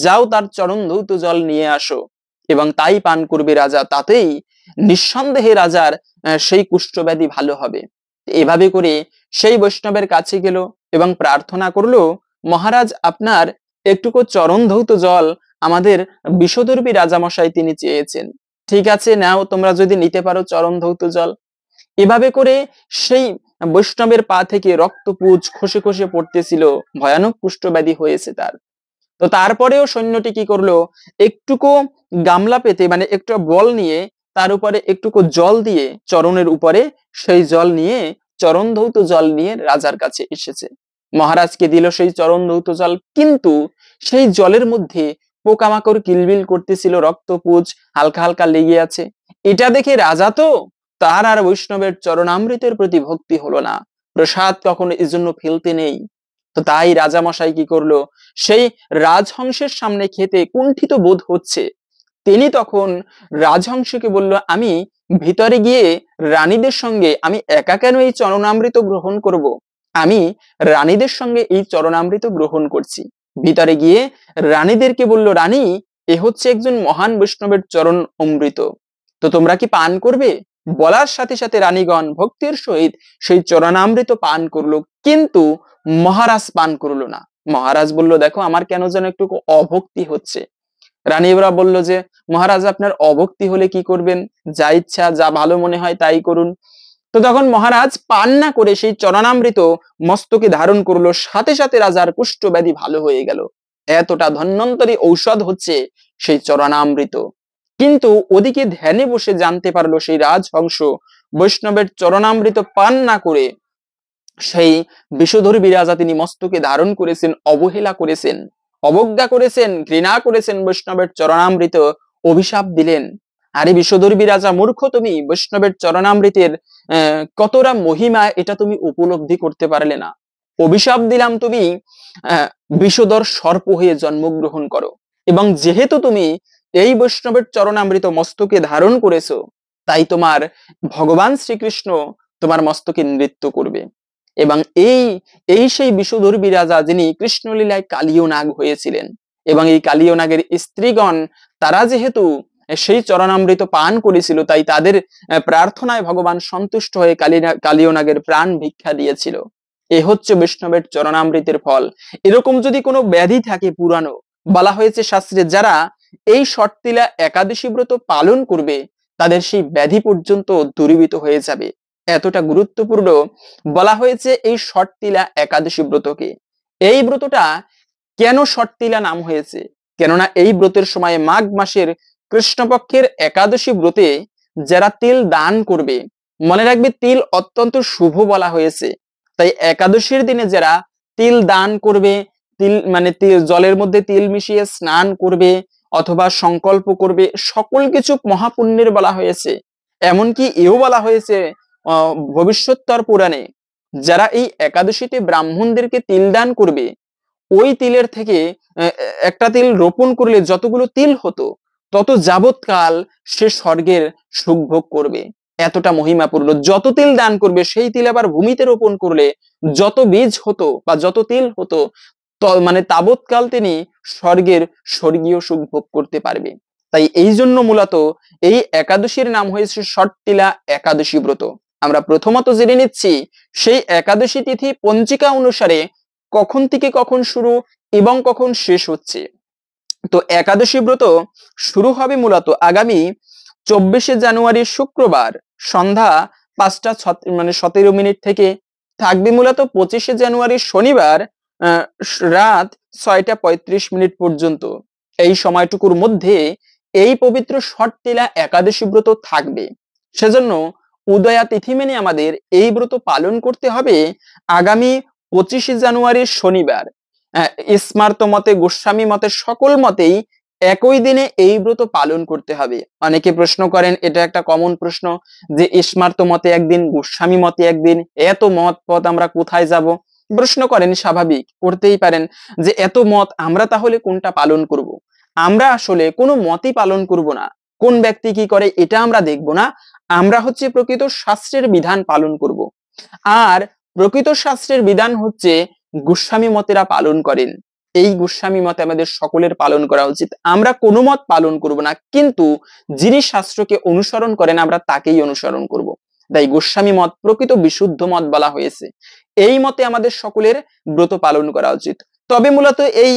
যাও তার চরণ ধৌত জল নিয়ে আসো এবং তাই পান করবে রাজা, তাতেই নিঃসন্দেহে রাজার সেই কুষ্ঠব্যাধি ভালো হবে। এভাবে করে সেই বৈষ্ণবের কাছে গেল এবং প্রার্থনা করলো, মহারাজ আপনার একটুকু চরণ ধৌত জল আমাদের বিষদর্ভী রাজামশাই তিনি চেয়েছেন, ঠিক আছে নাও, তোমরা যদি নিতে পারো চরণ ধৌত জল। এভাবে করে সেই বৈষ্ণবের পা থেকে রক্তপুঁজ খসে খসে পড়তেছিল, ভয়ানক কুষ্ঠব্যাধি হয়েছে তার। তো তারপরেও সৈন্যটি কি করলো, একটুকু গামলা পেতে মানে একটু বল নিয়ে তার উপরে একটুকু জল দিয়ে চরণের উপরে সেই জল নিয়ে, চরণ ধৌত জল নিয়ে রাজার কাছে এসেছে। মহারাজকে দিল সেই চরণ ধৌত জল, কিন্তু সেই জলের মধ্যে পোকামাকড় কিলবিল করতেছিল, রক্তপুঁজ হালকা হালকা লেগে আছে। এটা দেখে রাজা তো, তার আর বৈষ্ণবের চরণামৃতের প্রতি ভক্তি হলো না, প্রসাদ কখনো এজন্য ফেলতে নেই। তো তাই রাজামশাই কি করলো, সেই রাজহংসের সামনে খেতে কুণ্ঠিত বোধ হচ্ছে, তিনি তখন রাজহংসকে বলল, আমি ভিতরে গিয়ে রানীদের সঙ্গে আমি একা কেন এই চরণামৃত গ্রহণ করব? আমি রানীদের সঙ্গে এই চরণামৃত গ্রহণ করছি। ভিতরে গিয়ে রানীদেরকে বলল, রানী, এ হচ্ছে একজন মহান বৈষ্ণবের চরণ অমৃত, তো তোমরা কি পান করবে? বলার সাথে সাথে রানীগণ ভক্তির সহিত সেই চরণামৃত পান করলো, কিন্তু মহারাজ পান করলো না। মহারাজ বলল, দেখো আমার কেন যেন একটু অভক্তি হচ্ছে। রানী এবার বলল যে, মহারাজ আপনার অভক্তি হলে কি করবেন? যা ইচ্ছা যা ভালো মনে হয় তাই করুন। তো তখন মহারাজ পান না করে সেই চরণামৃত মস্তকে ধারণ করলো, সাথে সাথে রাজার কুষ্ঠ ব্যাধি ভালো হয়ে গেল। এতটা ধন্বন্তরী ঔষধ হচ্ছে সেই চরণামৃত। কিন্তু ওদিকে ধ্যানে বসে জানতে পারলো সেই রাজহংস বৈষ্ণবের চরণামৃত পান না করে সেই বিষধর বিরাজা তিনি মস্তকে ধারণ করেছেন, অবহেলা করেছেন, অবজ্ঞা করেছেন, ঘৃণা করেছেন বৈষ্ণবের চরণামৃত, অভিশাপ দিলেন। আরে বিষধর বিরাজা, মূর্খ তুমি! বৈষ্ণবের চরণামৃতের কতটা মহিমা এটা তুমি উপলব্ধি করতে পারলে না। অভিশাপ দিলাম তুমি বিষধর সর্প হয়ে জন্মগ্রহণ করো, এবং যেহেতু তুমি এই বৈষ্ণবের চরণামৃত মস্তকে ধারণ করেছো, তাই তোমার ভগবান শ্রীকৃষ্ণ তোমার মস্তকে নৃত্য করবে। এবং এই এই সেই বিষধর বিরাজা যিনি কৃষ্ণলীলায় কালীয় নাগ হয়েছিলেন, এবং এই কালীয় নাগের স্ত্রীগণ তারা যেহেতু সেই চরণামৃত পান করেছিল, তাই তাদের প্রার্থনায় ভগবান সন্তুষ্ট হয়ে কালীয় নাগের প্রাণ ভিক্ষা দিয়েছিল। এ হচ্ছে বৈষ্ণবের চরণামৃতের ফল। এরকম যদি কোনো ব্যাধি থাকে পুরানো, বলা হয়েছে শাস্ত্রে, যারা এই ষটতিলা একাদশী ব্রত পালন করবে তাদের সেই ব্যাধি পর্যন্ত দূরীভূত হয়ে যাবে। এতটা গুরুত্বপূর্ণ বলা হয়েছে এই ষটতিলা একাদশী ব্রতকে। এই ব্রতটা কেন ষটতিলা নাম হয়েছে? কেননা এই ব্রতের সময় মাঘ মাসের কৃষ্ণপক্ষের একাদশী ব্রতে যারা তিল দান করবে, মনে রাখবে তিল অত্যন্ত শুভ বলা হয়েছে, তাই একাদশীর দিনে যারা তিল দান করবে, তিল মানে জলের মধ্যে তিল মিশিয়ে স্নান করবে অথবা সংকল্প করবে, সকল কিছু মহাপুণ্যের বলা হয়েছে। এমনকি এও বলা হয়েছে ভবিষ্যৎতর পুরাণে, যারা এই একাদশীতে ব্রাহ্মণদেরকে তিল দান করবে, ওই তিলের থেকে একটা তিল রোপণ করলে যতগুলো তিল হতো, তত যাবৎকাল সে স্বর্গের সুখ ভোগ করবে। এতটা মহিমাপূর্ণ। যত তিল দান করবে সেই তিল আবার ভূমিতে রোপণ করলে যত বীজ হতো বা যত তিল হতো, মানে তাবৎকাল তিনি স্বর্গীয় সুখ ভোগ করতে পারবে। তাই এই জন্য মূলত এই একাদশীর নাম হয়েছে ষটতিলা একাদশী ব্রত। আমরা প্রথমত জেনে নিচ্ছি সেই একাদশী তিথি পঞ্জিকা অনুসারে কখন থেকে কখন শুরু এবং কখন শেষ হচ্ছে। তো একাদশী ব্রত শুরু হবে মূলত আগামী 24শে জানুয়ারি শুক্রবার সন্ধ্যা 5:17 থেকে, থাকবে মূলত 25শে জানুয়ারি শনিবার রাত 6:35 পর্যন্ত। এই সময়টুকুর মধ্যে এই পবিত্র ষটতিলা একাদশী ব্রত থাকবে। সেজন্য উদয়া তিথি মেনে আমাদের এই ব্রত পালন করতে হবে আগামী 25শে জানুয়ারি শনিবার। স্মার্ত মতে, গোস্বামী মতে, সকল মতেই একই দিনে এই ব্রত পালন করতে হবে। অনেকে প্রশ্ন করেন, এটা একটা কমন প্রশ্ন, যে স্মার্ত মতে একদিন, গোস্বামী মতে একদিন, এত মত পথ আমরা কোথায় যাব? প্রশ্ন করেন, স্বাভাবিক, করতেই পারেন যে এত মত, আমরা তাহলে কোনটা পালন করব? আমরা আসলে কোনো মতই পালন করব না। কোন ব্যক্তি কি করে এটা আমরা দেখব না, আমরা হচ্ছে প্রকৃত শাস্ত্রের বিধান পালন করব। আর প্রকৃত শাস্ত্রের বিধান হচ্ছে গোস্বামী মতেরা পালন করেন। এই গোস্বামী মতে আমাদের সকলের পালন করা উচিত। আমরা কোনো মত পালন করব না, কিন্তু যিনি শাস্ত্রকে অনুসরণ করেন আমরা তাকেই অনুসরণ করব। তাই গোস্বামী মত প্রকৃত বিশুদ্ধ মত বলা হয়েছে। এই মতে আমাদের সকলের ব্রত পালন করা উচিত। তবে মূলত এই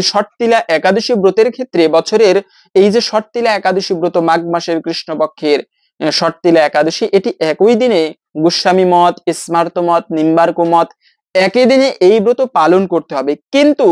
ষটতিলা একাদশী ব্রতের ক্ষেত্রে বছরের এই যে ষটতিলা একাদশী ব্রত মাঘ মাসের কৃষ্ণপক্ষের ষটতিলা একাদশী, এটি একই দিনে গোস্বামী মত, স্মার্ত মত, নিম্বার্ক মত একই দিনে এই ব্রত পালন করতে হবে। কিন্তু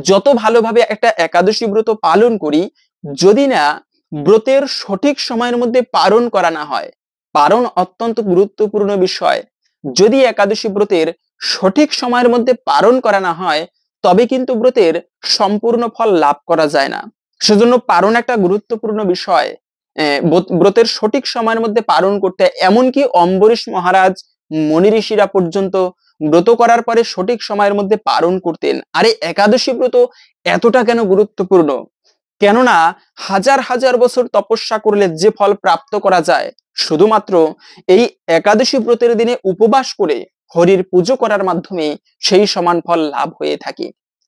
যত ভালোভাবে একটা একাদশী ব্রত পালন করি, যদি না ব্রতের সঠিক সময়ের মধ্যে পালন করা না হয়, পালন অত্যন্ত গুরুত্বপূর্ণ বিষয়, যদি একাদশী ব্রতের সঠিক সময়ের মধ্যে পালন করা না হয়, তবে কিন্তু ব্রতের সম্পূর্ণ ফল লাভ করা যায় না। সেজন্য পালন একটা গুরুত্বপূর্ণ বিষয়। ব্রতের সঠিক সময়ের মধ্যে পালন করতে, এমনকি অম্বরীশ মহারাজ, মনি ঋষিরা পর্যন্ত ব্রত করার পরে সঠিক সময়ের মধ্যে পালন করতেন। আরে একাদশী ব্রত এতটা কেন গুরুত্বপূর্ণ? কেননা হাজার হাজার বছর তপস্যা করলে যে ফল প্রাপ্ত করা যায়, শুধুমাত্র এই একাদশী ব্রতের দিনে উপবাস করে হরির পুজো করার মাধ্যমে সেই সমান ফল লাভ হয়ে থাকে।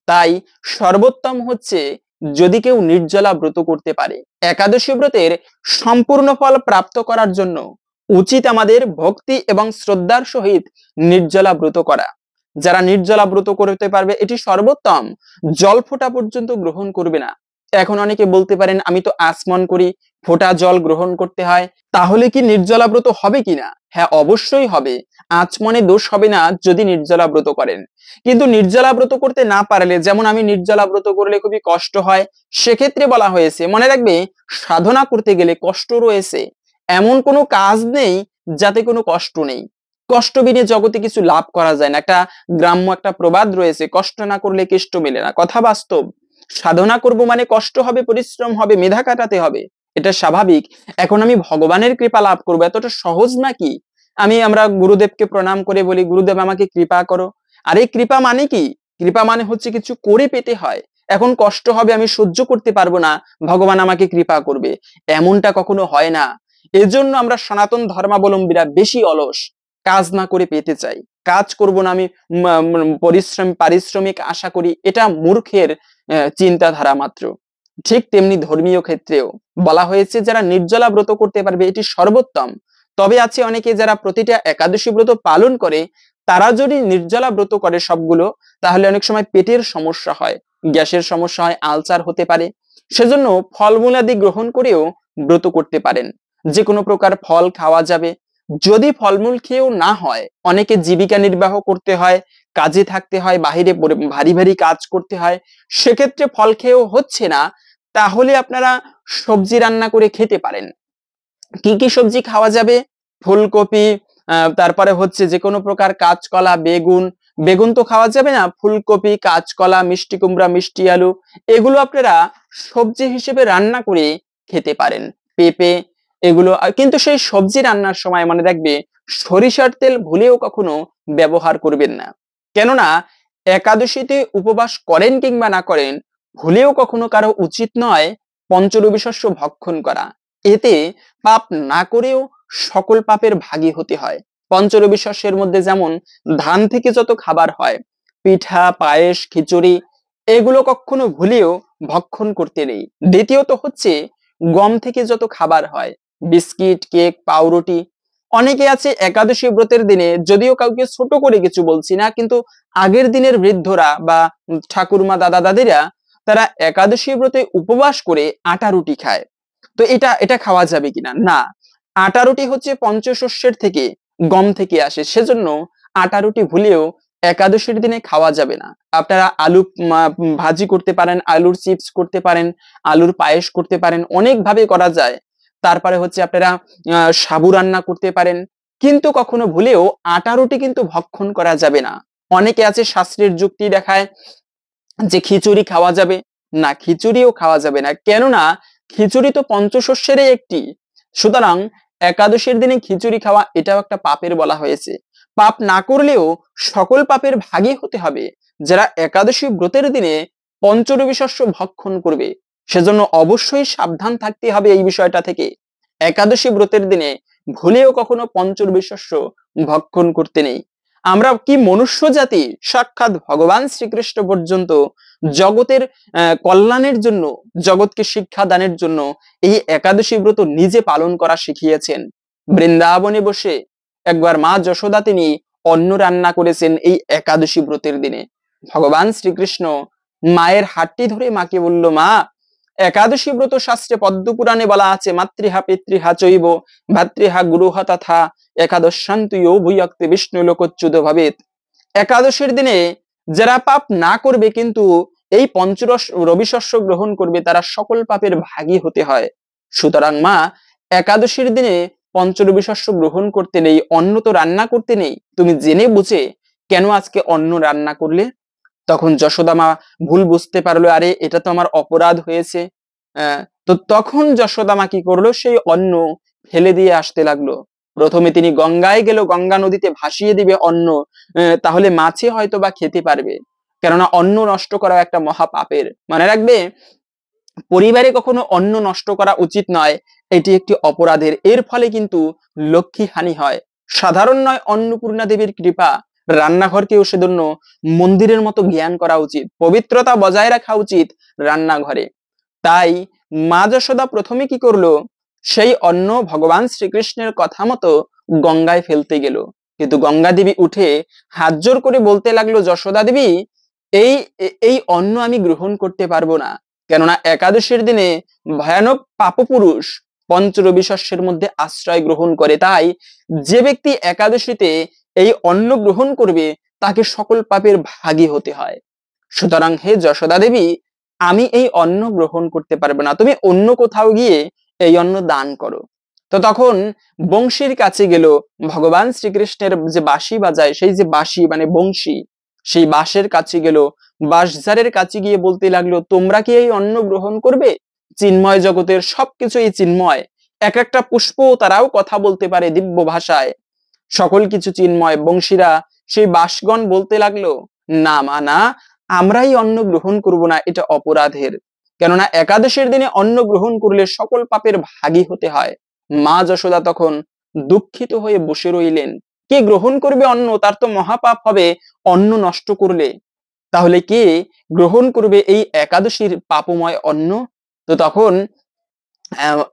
তাই সর্বোত্তম হচ্ছে যদি কেউ নির্জলা ব্রত করতে পারে। একাদশী ব্রতের সম্পূর্ণ ফল প্রাপ্ত করার জন্য উচিত আমাদের ভক্তি এবং শ্রদ্ধার সহিত নির্জলা ব্রত করা। যারা নির্জলা ব্রত করতে পারবে এটি সর্বোত্তম, জল ফোঁটা পর্যন্ত গ্রহণ করবে না। এখন অনেকে বলতে পারেন আমি তো আচমন করি, ফোঁটা জল গ্রহণ করতে হয়, তাহলে কি নির্জলা ব্রত হবে কিনা? হ্যাঁ, অবশ্যই হবে। আচমনে দোষ হবে না যদি নির্জলা ব্রত করেন। কিন্তু নির্জলা ব্রত করতে না পারলে, যেমন আমি নির্জলা ব্রত করলে খুবই কষ্ট হয়, সেক্ষেত্রে বলা হয়েছে মনে রাখবে সাধনা করতে গেলে কষ্ট রয়েছে, এমন কোনো কাজ নেই যাতে কোনো কষ্ট নেই। কষ্ট বিনে জগতে কিছু লাভ করা যায় না। একটা গ্রাম্য একটা প্রবাদ রয়েছে, কষ্ট না করলে কেষ্ট মেলে না। কথা বাস্তব। সাধনা করব মানে কষ্ট হবে, পরিশ্রম হবে, মেধা কাটাতে হবে, এটা স্বাভাবিক। এখন আমি ভগবানের কৃপা লাভ করবো, এতটা সহজ নাকি? আমরা গুরুদেবকে প্রণাম করে বলি গুরুদেব আমাকে কৃপা করো। আরে কৃপা মানে কি? কৃপা মানে হচ্ছে কিছু করে পেতে হয়। এখন কষ্ট হবে, আমি সহ্য করতে পারবো না, ভগবান আমাকে কৃপা করবে, এমনটা কখনো হয় না। এজন্য আমরা সনাতন ধর্মাবলম্বীরা বেশি অলস, কাজ না করে পেতে চাই। কাজ করব না আমি, পারিশ্রমিক আশা করি, এটা মূর্খের চিন্তাধারা মাত্র। ঠিক তেমনি ধর্মীয় ক্ষেত্রেও বলা হয়েছে যারা নির্জলা ব্রত করতে পারবে এটি সর্বোত্তম। তবে আছে অনেকে যারা প্রতিটা একাদশী ব্রত পালন করে, তারা যদি নির্জলা ব্রত করে সবগুলো, তাহলে অনেক সময় পেটের সমস্যা হয়, গ্যাসের সমস্যা হয়, আলসার হতে পারে। সেজন্য ফলমূলাদি গ্রহণ করেও ব্রত করতে পারেন। যে কোনো প্রকার ফল খাওয়া যাবে। যদি ফলমূল খেয়েও না হয়, অনেকে জীবিকা নির্বাহ করতে হয়, কাজে থাকতে হয়, বাহিরে ভারী ভারী কাজ করতে হয়, সেক্ষেত্রে ফল খেয়েও হচ্ছে না, তাহলে আপনারা সবজি রান্না করে খেতে পারেন। কি কি সবজি খাওয়া যাবে? ফুলকপি, তারপরে হচ্ছে যে কোনো প্রকার কাঁচকলা, বেগুন। বেগুন তো খাওয়া যাবে না, ফুলকপি, কাঁচকলা, মিষ্টি কুমড়া, মিষ্টি আলু, এগুলো আপনারা সবজি হিসেবে রান্না করে খেতে পারেন। পেঁপে, এগুলো। কিন্তু সেই সবজি রান্নার সময় মনে রাখবে সরিষার তেল ভুলেও কখনো ব্যবহার করবেন না। কেননা একাদশীতে উপবাস করেন কিংবা না করেন, ভুলেও কখনো কারো উচিত নয় পঞ্চরবি শস্য ভক্ষণ করা। এতে পাপ না করেও সকল পাপের ভাগী হতে হয়। পঞ্চরবি শস্যের মধ্যে যেমন ধান থেকে যত খাবার হয়, পিঠা, পায়েস, খিচুড়ি, এগুলো কখনো ভুলেও ভক্ষণ করতে নেই। দ্বিতীয়ত হচ্ছে গম থেকে যত খাবার হয়, বিস্কিট, কেক, পাউরুটি। অনেকে আছে একাদশী ব্রতের দিনে, যদিও কাউকে ছোট করে কিছু বলছি না, কিন্তু আগের দিনের বৃদ্ধরা বা ঠাকুরমা, দাদা দাদিরা, তারা একাদশী ব্রতে উপবাস করে আটা রুটি খায়। তো এটা এটা খাওয়া যাবে কিনা? না। আটা রুটি হচ্ছে পঞ্চশস্যের থেকে, গম থেকে আসে, সেজন্য আটা রুটি ভুলেও একাদশীর দিনে খাওয়া যাবে না। আপনারা আলু ভাজি করতে পারেন, আলুর চিপস করতে পারেন, আলুর পায়েস করতে পারেন, অনেক ভাবে করা যায়। তারপরে হচ্ছে আপনারা সাবু রান্না করতে পারেন, কিন্তু কখনো ভুলেও আটা রুটি কিন্তু ভক্ষণ করা যাবে না। অনেকে আছে শাস্ত্রের যুক্তি দেখায় যে খিচুড়ি খাওয়া যাবে। না, খিচুড়িও খাওয়া যাবে না, কেননা খিচুড়ি তো পঞ্চশস্যেরই একটি। সুতরাং একাদশীর দিনে খিচুড়ি খাওয়া এটাও একটা পাপের বলা হয়েছে। পাপ না করলেও সকল পাপের ভাগী হতে হবে যারা একাদশী ব্রতের দিনে পঞ্চরবি শস্য ভক্ষণ করবে। সেজন্য অবশ্যই সাবধান থাকতে হবে এই বিষয়টা থেকে। একাদশী ব্রতের দিনে ভুলেও কখনো পঞ্চরবি শস্য ভক্ষণ করতে নেই। আমরা কি মনুষ্য জাতি, সাক্ষাৎ ভগবান শ্রীকৃষ্ণ পর্যন্ত জগতের কল্যাণের জন্য, জগৎকে শিক্ষা দানের জন্য এই একাদশী ব্রত নিজে পালন করা শিখিয়েছেন। বৃন্দাবনে বসে একবার মা যশোদা তিনি অন্ন রান্না করেছেন এই একাদশী ব্রতের দিনে। ভগবান শ্রীকৃষ্ণ মায়ের হাতটি ধরে মাকে বলল, মা, একাদশী ব্রত শাস্ত্রে পদ্মপুরাণে বলা আছে, মাতৃহা পিতৃহা চৈব ভাতৃহা গুরুহা তথা একাদশান্তুয়ো ভূয়ক্তে বিষ্ণু লোকচ্যুত ভবেত। একাদশীর দিনে যারা পাপ না করবে কিন্তু এই পঞ্চরস রবি শস্য গ্রহণ করবে, তারা সকল পাপের ভাগী হতে হয়। সুতরাং মা, একাদশীর দিনে পঞ্চরবি শস্য গ্রহণ করতে নেই, অন্ন তো রান্না করতে নেই, তুমি জেনে বুঝে কেন আজকে অন্ন রান্না করলে? তখন যশোদা মা ভুল বুঝতে পারলো, আরে এটা তো আমার অপরাধ হয়েছে। তো তখন যশোদা মা কি করলো, সেই অন্ন ফেলে দিয়ে আসতে লাগলো। প্রথমে তিনি গঙ্গায় গেল, গঙ্গা নদীতে ভাসিয়ে দিবে অন্ন, তাহলে মাছে হয়তো বা খেতে পারবে। কেননা অন্ন নষ্ট করা একটা মহা পাপের। মনে রাখবে পরিবারে কখনো অন্ন নষ্ট করা উচিত নয়, এটি একটি অপরাধের। এর ফলে কিন্তু লক্ষ্মী হানি হয়। সাধারণ নয়, অন্নপূর্ণা দেবীর কৃপা। রান্নাঘরকেও সেজন্য মন্দিরের মতো জ্ঞান করা উচিত, পবিত্রতা বজায় রাখা উচিত রান্নাঘরে। তাই মা যশোদা প্রথমে কি করলো, সেই অন্ন ভগবান শ্রীকৃষ্ণের কথা মতো গঙ্গায় ফেলতে গেল। কিন্তু গঙ্গা দেবী উঠে হাত জোর করে বলতে লাগলো, যশোদা দেবী, এই এই অন্ন আমি গ্রহণ করতে পারবো না। কেননা একাদশীর দিনে ভয়ানক পাপপুরুষ পঞ্চরবি শস্যের মধ্যে আশ্রয় গ্রহণ করে। তাই যে ব্যক্তি একাদশীতে এই অন্ন গ্রহণ করবে তাকে সকল পাপের ভাগী হতে হয়। সুতরাং হে যশোদা দেবী, আমি এই অন্ন গ্রহণ করতে পারবো না, তুমি অন্য কোথাও গিয়ে এই অন্ন দান করো। তো তখন বংশীর কাছে গেল, ভগবান শ্রীকৃষ্ণের যে বাঁশি বাজায়, সেই যে বাঁশি মানে বংশী, সেই বাঁশের কাছে গেল, বাঁশঝাড়ের কাছে গিয়ে বলতে লাগলো, তোমরা কি এই অন্ন গ্রহণ করবে? চিন্ময় জগতের সবকিছুই চিন্ময়, এক একটা পুষ্প তারাও কথা বলতে পারে দিব্য ভাষায়, সকল কিছু চিন্ময়। বংশীরা সেই বাঁশগণ বলতে লাগলো, না মা না, আমরাই অন্ন গ্রহণ করব না, এটা অপরাধের। কেননা একাদশের দিনে অন্ন গ্রহণ করলে সকল পাপের ভাগী হতে হয়। মা যশোদা তখন দুঃখিত হয়ে বসে রইলেন। কে গ্রহণ করবে অন্ন? তার তো মহাপাপ হবে অন্ন নষ্ট করলে। তাহলে কে গ্রহণ করবে এই একাদশীর পাপময় অন্ন? তো তখন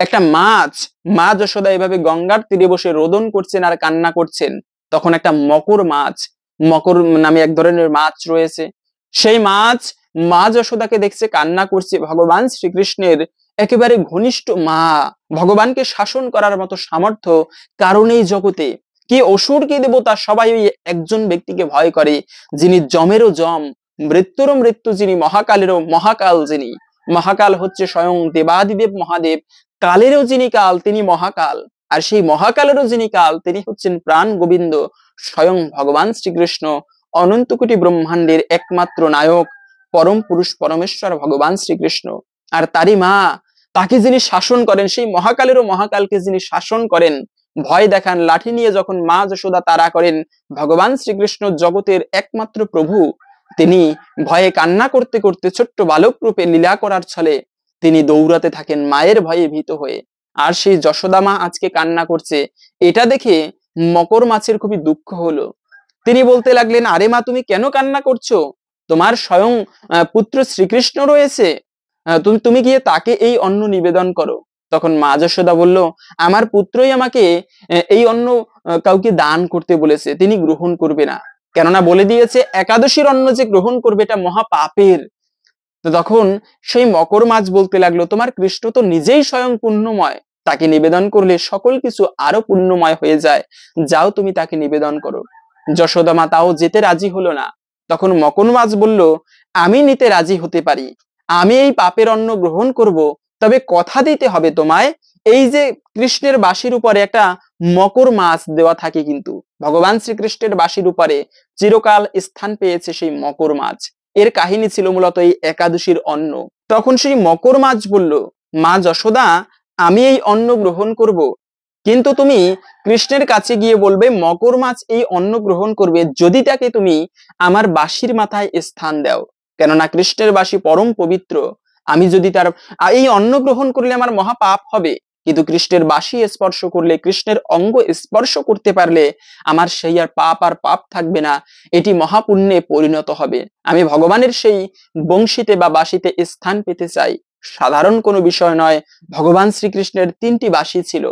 একটা মাছ, মা যশোদা এভাবে গঙ্গার তীরে বসে রোদন করছেন আর কান্না করছেন। তখন একটা মকর মাছ, মকর নামে এক ধরনের মাছ রয়েছে, সেই মাছ মা যশোদাকে দেখছে কান্না করছে। ভগবান শ্রীকৃষ্ণের একেবারে ঘনিষ্ঠ মা, ভগবানকে শাসন করার মতো সামর্থ্য কারণেই জগতে। কি অসুর কি দেবতা, সবাই ওই একজন ব্যক্তিকে ভয় করে, যিনি যমেরও যম, মৃত্যুরও মৃত্যু, যিনি মহাকালেরও মহাকাল। যিনি মহাকাল হচ্ছে স্বয়ং দেবাদিদেব মহাদেব, কালেরও যিনি কাল তিনি মহাকাল। আর সেই মহাকালেরও যিনি কাল তিনি হচ্ছেন প্রাণ গোবিন্দ, স্বয়ং ভগবান শ্রীকৃষ্ণ, অনন্ত কোটি ব্রহ্মাণ্ডের একমাত্র নায়ক, পরম পুরুষ পরমেশ্বর ভগবান শ্রীকৃষ্ণ। আর তারই মা, তাকে যিনি শাসন করেন, সেই মহাকালেরও মহাকালকে যিনি শাসন করেন, ভয় দেখান, লাঠি নিয়ে যখন মা যশোদা তাড়া করেন, ভগবান শ্রীকৃষ্ণ জগতের একমাত্র প্রভু, তিনি ভয়ে কান্না করতে করতে ছোট্ট বালক রূপে লীলা করার ছলে তিনি দৌড়াতে থাকেন মায়ের ভয়ে ভীত হয়ে। আর সেই যশোদা মা আজকে কান্না করছে, এটা দেখে মকর মাছের খুবই দুঃখ হলো। তিনি বলতে লাগলেন, আরে মা, তুমি কেন কান্না করছো? তোমার স্বয়ং পুত্র শ্রীকৃষ্ণ রয়েছে, তুমি তুমি গিয়ে তাকে এই অন্ন নিবেদন করো। তখন মা যশোদা বলল, আমার পুত্রই আমাকে এই অন্ন কাউকে দান করতে বলেছে, তিনি গ্রহণ করবে না। কেননা বলে দিয়েছে একাদশীর অন্ন যে গ্রহণ করবে এটা মহা পাপের। তো তখন সেই মকর মাছ বলতে লাগলো, তোমার কৃষ্ণ তো নিজেই স্বয়ং পুণ্যময়, তাকে নিবেদন করলে সকল কিছু আরো পুণ্যময় হয়ে যায়, যাও তুমি তাকে নিবেদন করো। যশোদা মা তাও যেতে রাজি হলো না। তখন মকর মাছ বলল, আমি নিতে রাজি হতে পারি, আমি এই পাপের অন্ন গ্রহণ করব, তবে কথা দিতে হবে তোমায়, এই যে কৃষ্ণের বাঁশির উপরে একটা মকর মাছ দেওয়া থাকে, কিন্তু ভগবান শ্রীকৃষ্ণের বাঁশির উপরে চিরকাল স্থান পেয়েছে সেই মকর মাছ। এর কাহিনী ছিল মূলত এই একাদশীর অন্ন। তখন সেই মকর মাছ বলল, মা যশোদা, আমি এই অন্ন গ্রহণ করব, কিন্তু তুমি কৃষ্ণের কাছে গিয়ে বলবে মকর মাছ এই অন্ন গ্রহণ করবে যদি তাকে তুমি আমার বাঁশির মাথায় স্থান দাও। কেননা কৃষ্ণের বাঁশি পরম পবিত্র, আমি যদি তার এই অন্ন গ্রহণ করলে আমার মহা পাপ হবে, কিন্তু কৃষ্ণের বাঁশি স্পর্শ করলে, কৃষ্ণের অঙ্গ স্পর্শ করতে পারলে আমার সেই আর পাপ থাকবে না, এটি মহাপুণ্যে পরিণত হবে। আমি ভগবানের সেই বংশীতে বা বাঁশিতে স্থান পেতে চাই। সাধারণ কোনো বিষয় নয়, ভগবান শ্রীকৃষ্ণের 3টি বাঁশি ছিল।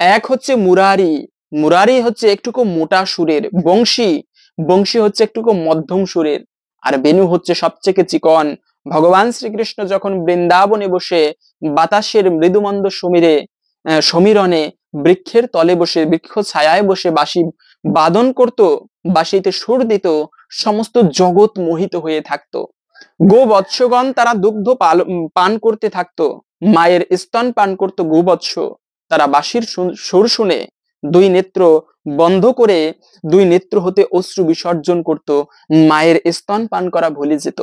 এক হচ্ছে মুরারি, মুরারি হচ্ছে একটুকু মোটা সুরের, বংশী, বংশী হচ্ছে একটুকু মধ্যম সুরের, আর বেনু হচ্ছে সবচেয়ে চিকন। ভগবান শ্রীকৃষ্ণ যখন বৃন্দাবনে বসে বাতাসের মৃদুমন্দ সমীরণে বৃক্ষের তলে বসে, বৃক্ষ ছায়ায় বসে বাঁশি বাদন করত, বাঁশিতে সুর দিত, সমস্ত জগৎ মোহিত হয়ে থাকতো। গোবৎসগণ তারা দুগ্ধ পান করতে থাকতো, মায়ের স্তন পান করত গোবৎস, তারা বাঁশির সুর শুনে দুই নেত্র বন্ধ করে, দুই নেত্র হতে অশ্রু বিসর্জন করত, মায়ের স্তন পান করা ভুলে যেত।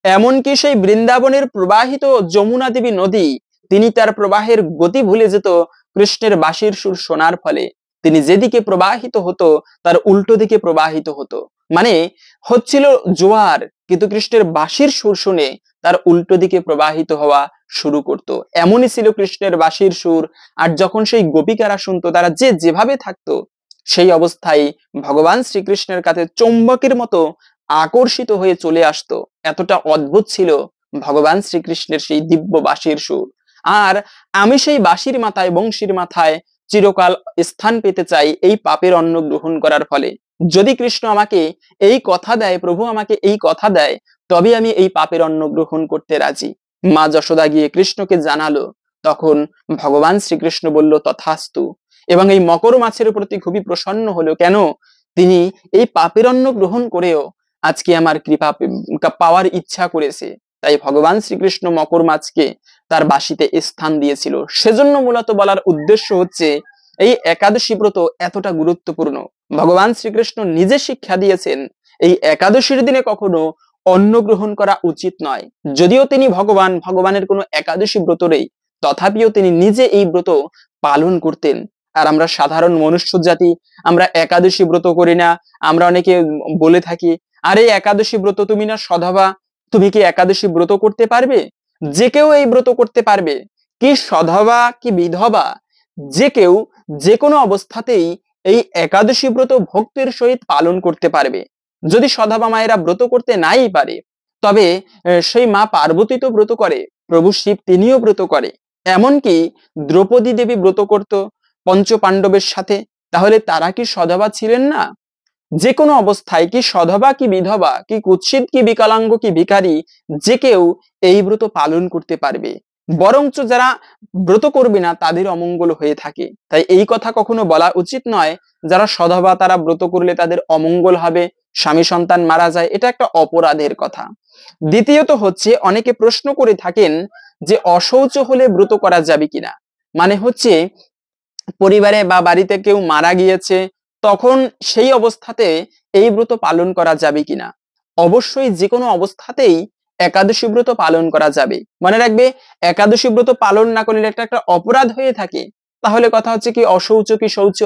এমনকি সেই বৃন্দাবনের প্রবাহিত যমুনা দেবী নদী, তিনি তার প্রবাহের গতি ভুলে যেত কৃষ্ণের বাঁশির সুর শোনার ফলে। তিনি যেদিকে প্রবাহিত হতো তার উল্টো দিকে প্রবাহিত হতো, মানে হচ্ছিল জোয়ার, কিন্তু কৃষ্ণের বাঁশির সুর শুনে তার উল্টো দিকে প্রবাহিত হওয়া শুরু করত। এমনই ছিল কৃষ্ণের বাঁশির সুর। আর যখন সেই গোপিকারা শুনতো, তারা যে যেভাবে থাকতো, সেই অবস্থায় ভগবান শ্রীকৃষ্ণের কাছে চৌম্বকের মতো আকর্ষিত হয়ে চলে আসতো। এতটা অদ্ভুত ছিল ভগবান শ্রীকৃষ্ণের সেই দিব্য বাঁশির সুর। আর আমি সেই বাঁশির মাথায়, বংশীর মাথায় চিরকাল স্থান পেতে চাই এই পাপের অন্ন গ্রহণ করার ফলে। যদি কৃষ্ণ আমাকে এই কথা দেয়, প্রভু আমাকে এই কথা দেয়, তবে আমি এই পাপের অন্ন গ্রহণ করতে রাজি। মা যশোদা গিয়ে কৃষ্ণকে জানালো। তখন ভগবান শ্রীকৃষ্ণ বলল তথাস্তু, এবং এই মকর মাছের প্রতি খুবই প্রসন্ন হলো। কেন? তিনি এই পাপের অন্ন গ্রহণ করেও আজকে আমার কৃপা পাওয়ার ইচ্ছা করেছে। তাই ভগবান শ্রীকৃষ্ণ মকর মাছকে তার বাঁশিতে স্থান দিয়েছিল। সেজন্য মূলত বলার উদ্দেশ্য হচ্ছে, এই একাদশী ব্রত এতটা গুরুত্বপূর্ণ। ভগবান শ্রীকৃষ্ণ নিজে শিক্ষা দিয়েছেন এই একাদশীর দিনে কখনো অন্ন গ্রহণ করা উচিত নয়। যদিও তিনি ভগবান, ভগবানের কোনো একাদশী ব্রত নেই, তথাপিও তিনি নিজে এই ব্রত পালন করতেন। আর আমরা সাধারণ মনুষ্য জাতি, আমরা একাদশী ব্রত করি না। আমরা অনেকে বলে থাকি, আরে একাদশী ব্রত তুমি না সধবা, তুমি কি একাদশী ব্রত করতে পারবে? যে কেউ এই ব্রত করতে পারবে, কি সধবা কি বিধবা, যে কেউ যে কোনো অবস্থাতেই এই একাদশী ব্রত ভক্তির সহিত পালন করতে পারবে। যদি সধবা মায়েরা ব্রত করতে নাই পারে, তবে সেই মা পার্বতী তো ব্রত করে, প্রভু শিব তিনিও ব্রত করে। এমনকি দ্রৌপদী দেবী ব্রত করত পঞ্চ পাণ্ডবের সাথে। তাহলে তারা কি সধবা ছিলেন না? যে কোনো অবস্থায়, কি সধবা কি বিধবা, কি কুৎসিত কি বিকলাঙ্গ কি ভিখারি, যে কেউ এই ব্রত পালন করতে পারবে। বরঞ্চ যারা ব্রত করবে না তাদের অমঙ্গল হয়ে থাকে। তাই এই কথা কখনো বলা উচিত নয় যারা সধবা তারা ব্রত করলে তাদের অমঙ্গল হবে, স্বামী সন্তান মারা যায়, এটা একটা অপরাধের কথা। দ্বিতীয়ত হচ্ছে, অনেকে প্রশ্ন করে থাকেন যে অশৌচ হলে ব্রত করা যাবে কিনা। মানে হচ্ছে, পরিবারে বা বাড়িতে কেউ মারা গিয়েছে, তখন সেই অবস্থাতে এই ব্রত পালন করা যাবে কিনা। অবশ্যই যে কোনো অবস্থাতেই একাদশী ব্রত পালন করা যাবে। মনে রাখবে, একাদশী ব্রত পালন না করলে এটা একটা অপরাধ হয়ে থাকে। তাহলে কথা হচ্ছে কি অশৌচ কি শৌচ,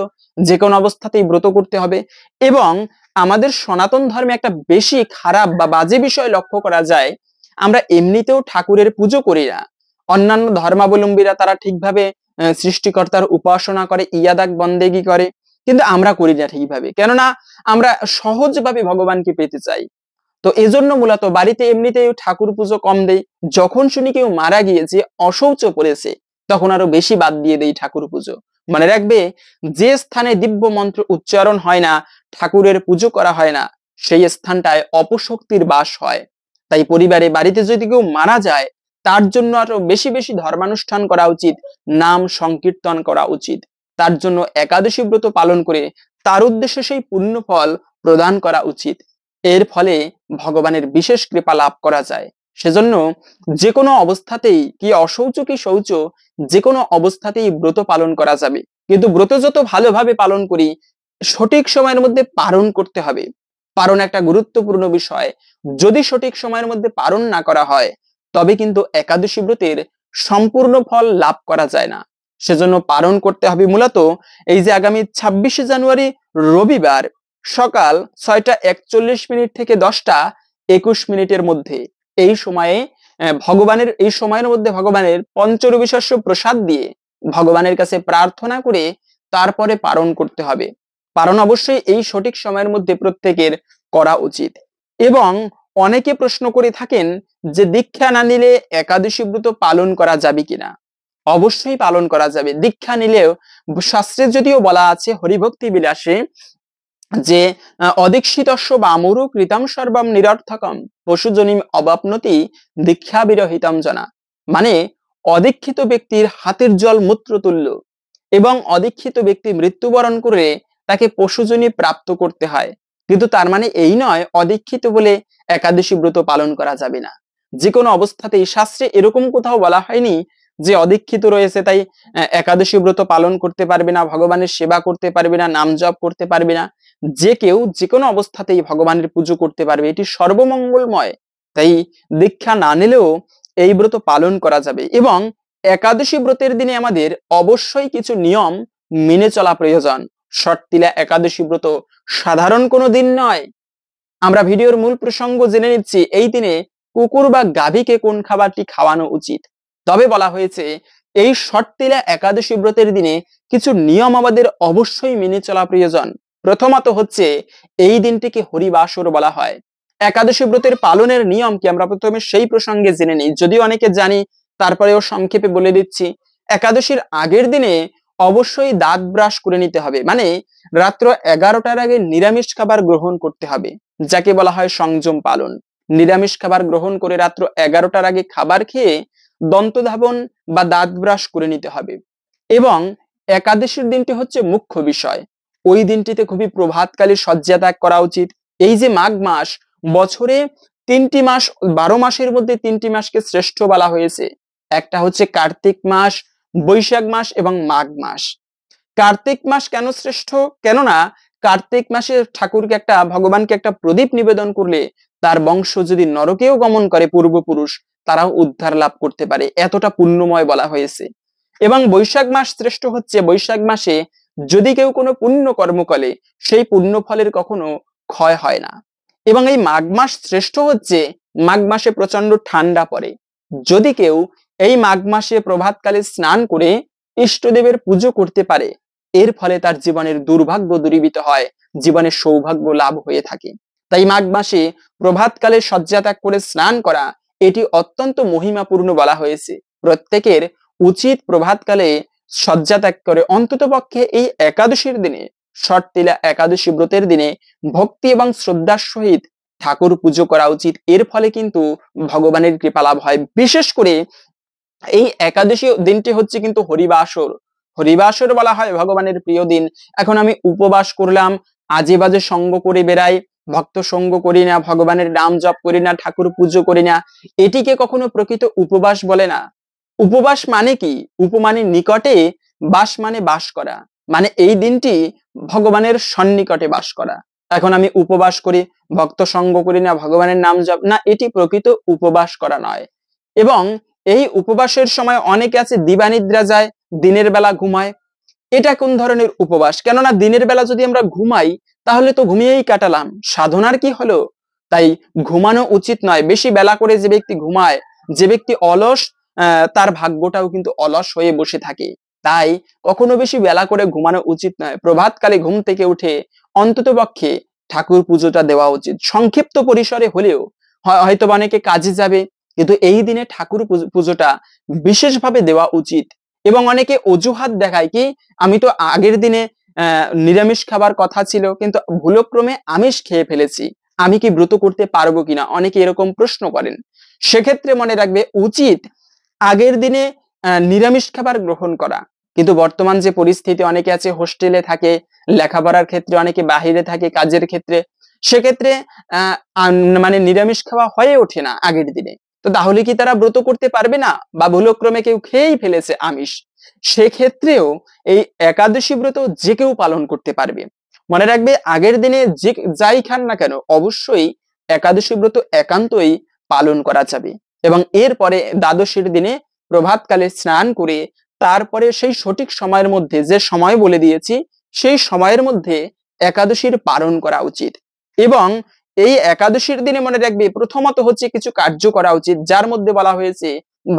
যে কোনো অবস্থাতেই ব্রত করতে হবে। এবং আমাদের সনাতন ধর্মে একটা বেশি খারাপ বা বাজে বিষয় লক্ষ্য করা যায়, আমরা এমনিতেও ঠাকুরের পুজো করি না। অন্যান্য ধর্মাবলম্বীরা তারা ঠিকভাবে সৃষ্টিকর্তার উপাসনা করে, ইয়াদাক বন্দেগী করে, কিন্তু আমরা করি না ঠিকভাবে। কেননা আমরা সহজভাবে ভগবানকে পেতে চাই। তো এজন্য মূলত বাড়িতে এমনিতেই ঠাকুর পুজো কম দেই। যখন শুনি কেউ মারা গিয়েছে, অশৌচ পড়েছে, তখন আরো বেশি বাদ দিয়ে দেই ঠাকুর পুজো। মনে রাখবে, যে স্থানে দিব্য মন্ত্র উচ্চারণ হয় না, ঠাকুরের পুজো করা হয় না, সেই স্থানটায় অপশক্তির বাস হয়। তাই পরিবারে বাড়িতে যদি কেউ মারা যায়, তার জন্য আরো বেশি বেশি ধর্মানুষ্ঠান করা উচিত, নাম সংকীর্তন করা উচিত। তার জন্য একাদশী ব্রত পালন করে তার উদ্দেশ্যে সেই পুণ্য ফল প্রদান করা উচিত। এর ফলে ভগবানের বিশেষ কৃপা লাভ করা যায়। সেজন্য যে কোনো অবস্থাতেই, কি অশৌচ কি শৌচ, যে কোনো অবস্থাতেই ব্রত পালন করা যাবে। কিন্তু ব্রত যত ভালোভাবে পালন করি, সঠিক সময়ের মধ্যে পালন করতে হবে। পালন একটা গুরুত্বপূর্ণ বিষয়। যদি সঠিক সময়ের মধ্যে পালন না করা হয়, তবে কিন্তু একাদশী ব্রতের সম্পূর্ণ ফল লাভ করা যায় না। সেজন্য পালন করতে হবে। মূলত এই যে আগামী 26শে জানুয়ারি রবিবার সকাল 6:41 থেকে 10:21 মধ্যে, এই সময়ে ভগবানের, এই সময়ের মধ্যে ভগবানের পঞ্চরবি শস্য প্রসাদ দিয়ে ভগবানের কাছে প্রার্থনা করে তারপরে পালন করতে হবে। পালন অবশ্যই এই সঠিক সময়ের মধ্যে প্রত্যেকের করা উচিত। এবং অনেকে প্রশ্ন করে থাকেন যে দীক্ষা না নিলে একাদশী ব্রত পালন করা যাবে কিনা। অবশ্যই পালন করা যাবে। দীক্ষা নিলেও শাস্ত্রে যদিও বলা আছে হরিভক্তি বিলাসে যে অদীক্ষিতস্য বামুরু কৃতম সর্বম নিরর্থকম পশুজনিম অবাপ্নতি দীক্ষা বিরহিতম জনা। মানে অদীক্ষিত ব্যক্তির হাতের জল মূত্র তুল্য, এবং অদীক্ষিত ব্যক্তি মৃত্যুবরণ করে তাকে পশুজনী প্রাপ্ত করতে হয়। কিন্তু তার মানে এই নয় অদীক্ষিত বলে একাদশী ব্রত পালন করা যাবে না। যে কোনো অবস্থাতেই শাস্ত্রে এরকম কোথাও বলা হয়নি যে অদীক্ষিত রয়েছে তাই একাদশী ব্রত পালন করতে পারবে না, ভগবানের সেবা করতে পারবে না, নাম জপ করতে পারবে না। যে কেউ যে কোনো অবস্থাতেই ভগবানের পুজো করতে পারবে, এটি সর্বমঙ্গলময়। তাই দীক্ষা না নিলেও এই ব্রত পালন করা যাবে। এবং একাদশী ব্রতের দিনে আমাদের অবশ্যই কিছু নিয়ম মেনে চলা প্রয়োজন। ষট্টিলা একাদশী ব্রত সাধারণ কোনো দিন নয়। আমরা ভিডিওর মূল প্রসঙ্গ জেনে নিচ্ছি। এই দিনে কুকুর বা গাভীকে কোন খাবারটি খাওয়ানো উচিত? তবে বলা হয়েছে এই শর্তিলা একাদশী ব্রতের দিনে কিছু নিয়ম আমাদের অবশ্যই মেনে চলা প্রয়োজন। প্রথমত হচ্ছে এই দিনটিকে হরিবাসর বলা হয়। একাদশী ব্রতের পালনের নিয়ম কি আমরা প্রথমে সেই প্রসঙ্গে জেনে নিই, যদিও অনেকে জানি তারপরেও সংক্ষেপে বলে দিচ্ছি। একাদশীর আগের দিনে অবশ্যই দাঁত ব্রাশ করে নিতে হবে, মানে রাত্র 11টার আগে নিরামিষ খাবার গ্রহণ করতে হবে, যাকে বলা হয় সংযম পালন। নিরামিষ খাবার গ্রহণ করে রাত্র 11টার আগে খাবার খেয়ে দন্ত ধাবন বা দাঁত ব্রাশ করে নিতে হবে। এবং একাদশীর দিনটি হচ্ছে মুখ্য বিষয়। ওই দিনটিতে খুবই প্রভাতকালী শয্যা ত্যাগ করা উচিত। এই যে মাঘ মাস, বছরে 3টি মাস, 12 মাসের মধ্যে 3টি মাসকে শ্রেষ্ঠ বলা হয়েছে। একটা হচ্ছে কার্তিক মাস, বৈশাখ মাস এবং মাঘ মাস। কার্তিক মাস কেন শ্রেষ্ঠ? কেননা কার্তিক মাসে ঠাকুরকে ভগবানকে একটা প্রদীপ নিবেদন করলে তার বংশ যদি নরকেও গমন করে পূর্বপুরুষ, তারাও উদ্ধার লাভ করতে পারে, এতটা পুণ্যময় বলা হয়েছে। এবং বৈশাখ মাস শ্রেষ্ঠ হচ্ছে বৈশাখ মাসে যদি কেউ কোনো পুণ্য কর্ম করে সেই পুণ্য ফলের কখনো ক্ষয় হয় না। এবং এই মাঘ মাস শ্রেষ্ঠ হচ্ছে মাঘ মাসে প্রচন্ড ঠান্ডা পড়ে। যদি কেউ এই মাঘ মাসে প্রভাতকালে স্নান করে ইষ্টদেবের পুজো করতে পারে, এর ফলে তার জীবনের দুর্ভাগ্য দূরীভূত হয়, জীবনের সৌভাগ্য লাভ হয়ে থাকে। তাই মাঘ মাসে প্রভাতকালে শয্যা ত্যাগ করে স্নান করা এটি অত্যন্ত মহিমাপূর্ণ বলা হয়েছে। প্রত্যেকের উচিত প্রভাতকালে শয্যা ত্যাগ করে অন্তত পক্ষে এই একাদশীর দিনে, শর্তিলা একাদশী ব্রতের দিনে ভক্তি এবং শ্রদ্ধার সহিত ঠাকুর পুজো করা উচিত। এর ফলে কিন্তু ভগবানের কৃপা লাভ হয়। বিশেষ করে এই একাদশী দিনটি হচ্ছে কিন্তু হরিবাসর। হরিবাসর বলা হয় ভগবানের প্রিয় দিন। এখন আমি উপবাস করলাম, আজে বাজে সঙ্গ করে বেড়াই, ভক্ত সঙ্গ করি না, ভগবানের নাম জপ করি না, ঠাকুর পুজো করি না, এটিকে কখনো প্রকৃত উপবাস বলে না। উপবাস মানে কি? উপমানে নিকটে, বাস মানে বাস করা, মানে এই দিনটি ভগবানের সন্নিকটে বাস করা। এখন আমি উপবাস করি, ভক্ত সঙ্গ করি না, ভগবানের নাম জপ না, এটি প্রকৃত উপবাস করা নয়। এবং এই উপবাসের সময় অনেকে আছে দিবানিদ্রা যায়, দিনের বেলা ঘুমায়। এটা কোন ধরনের উপবাস? কেননা দিনের বেলা যদি আমরা ঘুমাই তাহলে তো ঘুমিয়েই কাটালাম, সাধনার কি হলো? তাই ঘুমানো উচিত নয়। বেশি বেলা করে যে ব্যক্তি ঘুমায়, যে ব্যক্তি অলস, তার ভাগ্যটাও কিন্তু অলস হয়ে বসে থাকে। তাই কখনো বেশি বেলা করে ঘুমানো উচিত নয়। প্রভাতকালে ঘুম থেকে উঠে অন্তত পক্ষে ঠাকুর পুজোটা দেওয়া উচিত, সংক্ষিপ্ত পরিসরে হলেও। হয়তো অনেকে কাজে যাবে, কিন্তু এই দিনে ঠাকুর পুজোটা বিশেষভাবে দেওয়া উচিত। এবং অনেকে অজুহাত দেখায় কি, আমি তো আগের দিনে নিরামিষ খাবার কথা ছিল কিন্তু ভুলক্রমে আমিষ খেয়ে ফেলেছি, আমি কি ব্রত করতে পারবো কিনা, অনেকে এরকম প্রশ্ন করেন। সেক্ষেত্রে মনে রাখবে উচিত আগের দিনে নিরামিষ খাবার গ্রহণ করা। কিন্তু বর্তমান যে পরিস্থিতি, অনেকে আছে হোস্টেলে থাকে, লেখাপড়ার ক্ষেত্রে, অনেকে বাহিরে থাকে কাজের ক্ষেত্রে, সেক্ষেত্রে মানে নিরামিষ খাওয়া হয়ে ওঠে না আগের দিনে। তো তাহলে কি তারা ব্রত করতে পারবে না? বা ভুলক্রমে কেউ খেয়েই ফেলেছে আমিষ, সেক্ষেত্রেও এই একাদশী ব্রত যে কেউ পালন করতে পারবে। মনে রাখবে আগের দিনে যে যাই খান না কেন অবশ্যই একাদশী ব্রত একান্তই পালন করা যাবে। এবং এরপরে দ্বাদশীর দিনে প্রভাতকালে স্নান করে তারপরে সেই সঠিক সময়ের মধ্যে, যে সময় বলে দিয়েছি সেই সময়ের মধ্যে একাদশীর পালন করা উচিত। এবং এই একাদশীর দিনে মনে রাখবে প্রথমত হচ্ছে কিছু কার্য করা উচিত, যার মধ্যে বলা হয়েছে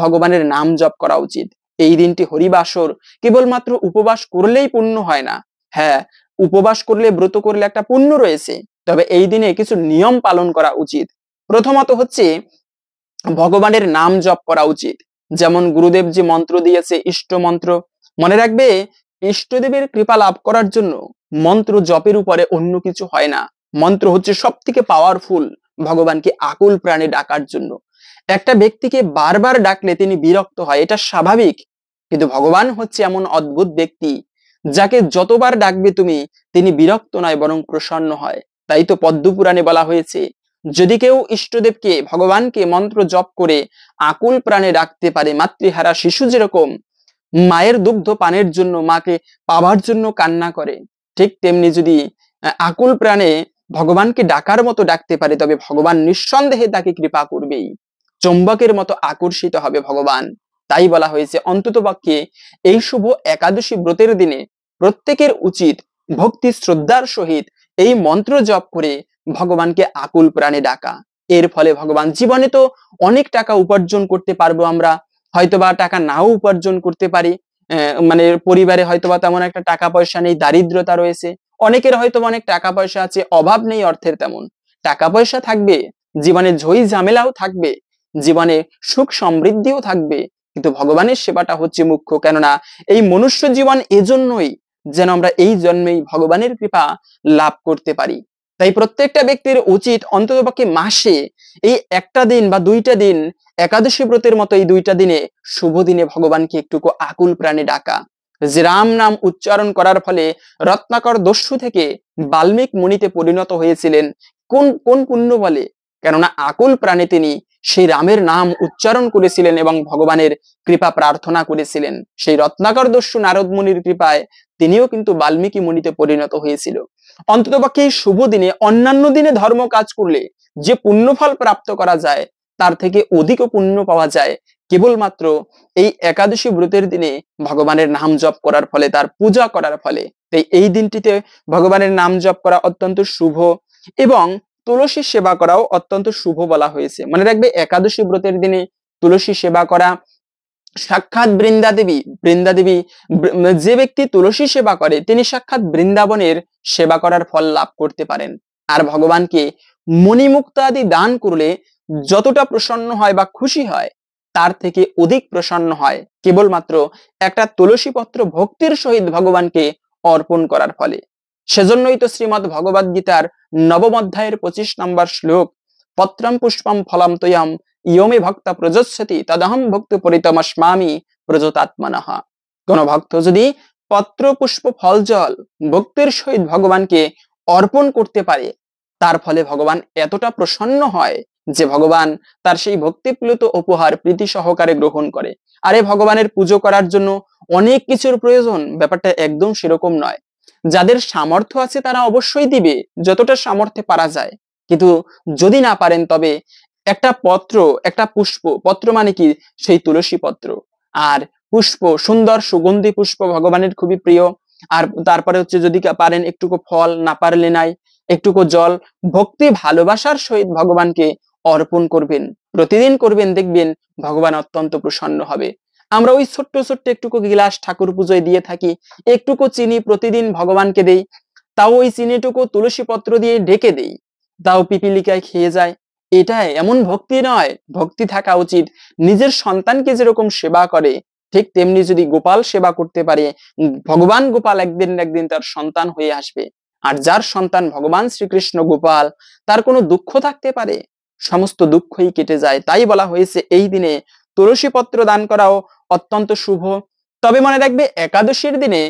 ভগবানের নাম জপ করা উচিত। এই দিনটি হরিবাসর, কেবলমাত্র উপবাস করলেই পুণ্য হয় না। হ্যাঁ, উপবাস করলে, ব্রত করলে একটা পুণ্য রয়েছে, তবে এই দিনে কিছু নিয়ম পালন করা উচিত। প্রথমত হচ্ছে ভগবানের নাম জপ করা উচিত। যেমন গুরুদেব যে মন্ত্র দিয়েছে ইষ্ট মন্ত্র, মনে রাখবে ইষ্টদেবের কৃপা লাভ করার জন্য মন্ত্র জপের উপরে অন্য কিছু হয় না। মন্ত্র হচ্ছে সব থেকে পাওয়ারফুল ভগবানকে আকুল প্রাণে ডাকার জন্য। একটা ব্যক্তিকে বারবার ডাকলে তিনি বিরক্ত হয়, এটা স্বাভাবিক, কিন্তু ভগবান হচ্ছে এমন অদ্ভুত ব্যক্তি যাকে যতবার ডাকবে তুমি তিনি বিরক্ত নয় বরং প্রসন্ন হয়। তাই তো পদ্মপুরাণে বলা হয়েছে যদি কেউ ইষ্টদেবকে, ভগবানকে মন্ত্র জপ করে আকুল প্রাণে ডাকতে পারে, মাতৃহারা শিশু যেরকম মায়ের দুগ্ধ পানের জন্য, মাকে পাবার জন্য কান্না করে, ঠিক তেমনি যদি আকুল প্রাণে ভগবানকে ডাকার মতো ডাকতে পারে তবে ভগবান নিঃসন্দেহে তাকে কৃপা করবেই। চুম্বকের মতো আকর্ষিত হবে ভগবান। তাই বলা হয়েছে অন্তত পক্ষে এই শুভ একাদশী ব্রতের দিনে প্রত্যেকের উচিত ভক্তি শ্রদ্ধার সহিত এই মন্ত্র জপ করে ভগবানকে আকুল প্রাণে ডাকা। এর ফলে ভগবান জীবনে তো অনেক টাকা উপার্জন করতে পারবো আমরা, হয়তোবা টাকা নাও উপার্জন করতে পারি, মানে পরিবারে হয়তোবা তেমন একটা টাকা পয়সা নেই, দারিদ্রতা রয়েছে, অনেকের হয়তো অনেক টাকা পয়সা আছে, অভাব নেই অর্থের তেমন, টাকা পয়সা থাকবে, জীবনে ঝই ঝামেলাও থাকবে, জীবনে সুখ সমৃদ্ধিও থাকবে, কিন্তু ভগবানের সেবাটা হচ্ছে মুখ্য। কেননা এই মনুষ্য জীবন এজন্যই যেন আমরা এই জন্মেই ভগবানের কৃপা লাভ করতে পারি। তাই প্রত্যেকটা ব্যক্তির উচিত অন্ততপক্ষে মাসে এই একটা দিন বা দুইটা দিন, একাদশী ব্রতের মতো এই দুইটা দিনে, শুভ দিনে ভগবানকে একটুকু আকুল প্রাণে ডাকা। যে রাম নাম উচ্চারণ করার ফলে রত্নাকর দস্যু থেকে বাল্মীক মুনিতে পরিণত হয়েছিলেন, কোন কোন পুণ্য বলে? কেননা আকুল প্রাণে তিনি সেই রামের নাম উচ্চারণ করেছিলেন এবং ভগবানের কৃপা প্রার্থনা করেছিলেন। সেই রত্নাকর দস্যু নারদ মুনির কৃপায় তিনিও কিন্তু বাল্মীকি মুনিতে পরিণত হয়েছিল। অন্ততপক্ষে এই শুভ দিনে অন্যান্য দিনে ধর্ম কাজ করলে যে পুণ্যফল প্রাপ্ত করা যায় তার থেকে অধিক পুণ্য পাওয়া যায় কেবলমাত্র এই একাদশী ব্রতের দিনে ভগবানের নাম জপ করার ফলে, তার পূজা করার ফলে। তাই এই দিনটিতে ভগবানের নাম জপ করা অত্যন্ত শুভ এবং তুলসী সেবা করাও অত্যন্ত শুভ বলা হয়েছে। মনে রাখবে, একাদশী ব্রতের দিনে তুলসী সেবা করা সাক্ষাৎ বৃন্দাদেবী যে ব্যক্তি তুলসী সেবা করে তিনি সাক্ষাৎ বৃন্দাবনের সেবা করার ফল লাভ করতে পারেন। আর ভগবানকে মণিমুক্ত আদি দান করলে যতটা প্রসন্ন হয় বা খুশি হয় তার থেকে অধিক প্রসন্ন হয় কেবলমাত্র একটা তুলসী পত্র ভক্তির সহিত ভগবানকে অর্পণ করার ফলে। সেজন্যই তো শ্রীমদ্ ভগবদ গীতার নবম অধ্যায়ের 25 নম্বর শ্লোক, পত্রম পুষ্পম ফলম তয়াম ইয়মে ভক্তা প্রযচ্ছতি তদহম ভক্ত পরিতমস্মামি প্রযতাত্মনঃ। কোন ভক্ত যদি পত্র পুষ্প ফল জল ভক্তির সহিত ভগবানকে অর্পণ করতে পারে তার ফলে ভগবান এতটা প্রসন্ন হয় যে ভগবান তার সেই ভক্তিপ্লুত উপহার প্রীতি সহকারে গ্রহণ করে। আরে ভগবানের পুজো করার জন্য অনেক কিছুর প্রয়োজন, ব্যাপারটা একদম সেরকম নয়। যাদের সামর্থ্য আছে তারা অবশ্যই দিবে যতটা সামর্থ্যে পারা যায়, কিন্তু যদি না পারেন তবে একটা পত্র, একটা পুষ্প, পত্র মানে কি সেই তুলসী পত্র, আর পুষ্প সুন্দর সুগন্ধি পুষ্প ভগবানের খুবই প্রিয়। আর তারপরে হচ্ছে যদি পারেন একটুকু ফল, না পারলে নাই একটুকু জল, ভক্তি ভালোবাসার সহিত ভগবানকে অর্পণ করবেন, প্রতিদিন করবেন, দেখবেন ভগবান অত্যন্ত প্রসন্ন হবে। আমরা ওই ছোট্ট ছোট্ট একটুকু গিলাস ঠাকুর পুজোয় দিয়ে থাকি, একটুকু চিনি প্রতিদিন ভগবানকে দেই, তাও ওই চিনিটুকু তুলসী পত্র দিয়ে ঢেকে দেই, তাও পিপিলিকায় খেয়ে যায়। এটা এমন ভক্তি নয়। ভক্তি থাকা উচিত নিজের সন্তানকে যেরকম সেবা করে ঠিক তেমনি যদি গোপাল সেবা করতে পারে, ভগবান গোপাল একদিন না একদিন তার সন্তান হয়ে আসবে। আর যার সন্তান ভগবান শ্রীকৃষ্ণ গোপাল, তার কোনো দুঃখ থাকতে পারে? সমস্ত দুঃখই কেটে যায়। তাই বলা হয়েছে এই দিনে তুলসী পত্র দান করাও অত্যন্ত শুভ। তবে মনে রাখবে, একাদশীর দিনে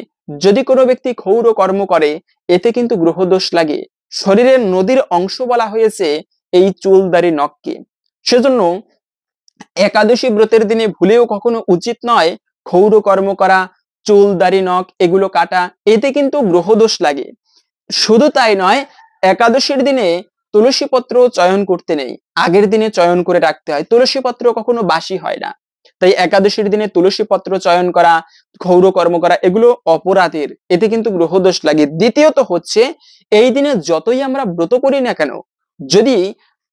যদি কোনো ব্যক্তি ক্ষৌর কর্ম করে এতে কিন্তু গ্রহদোষ লাগে। শরীরের নদীর অংশ বলা হয়েছে এই চুল দাড়ি নখকে। সেজন্য একাদশী ব্রতের দিনে ভুলেও কখনো উচিত নয় ক্ষৌর কর্ম করা, চুল দাড়ি নখ এগুলো কাটা, এতে কিন্তু গ্রহদোষ লাগে। শুধু তাই নয়, একাদশীর দিনে তুলসী পত্র চয়ন করতে নেই, আগের দিনে চয়ন করে রাখতে হয়। তুলসী পত্র কখনো বাসি হয় না, তাই একাদশীর দিনে তুলসী পত্র চয়ন করা, ক্ষৌর কর্ম করা এগুলো অপরাধের, এতে কিন্তু গ্রহদোষ লাগে। দ্বিতীয়ত হচ্ছে, এই দিনে যতই আমরা ব্রত করি না কেন, যদি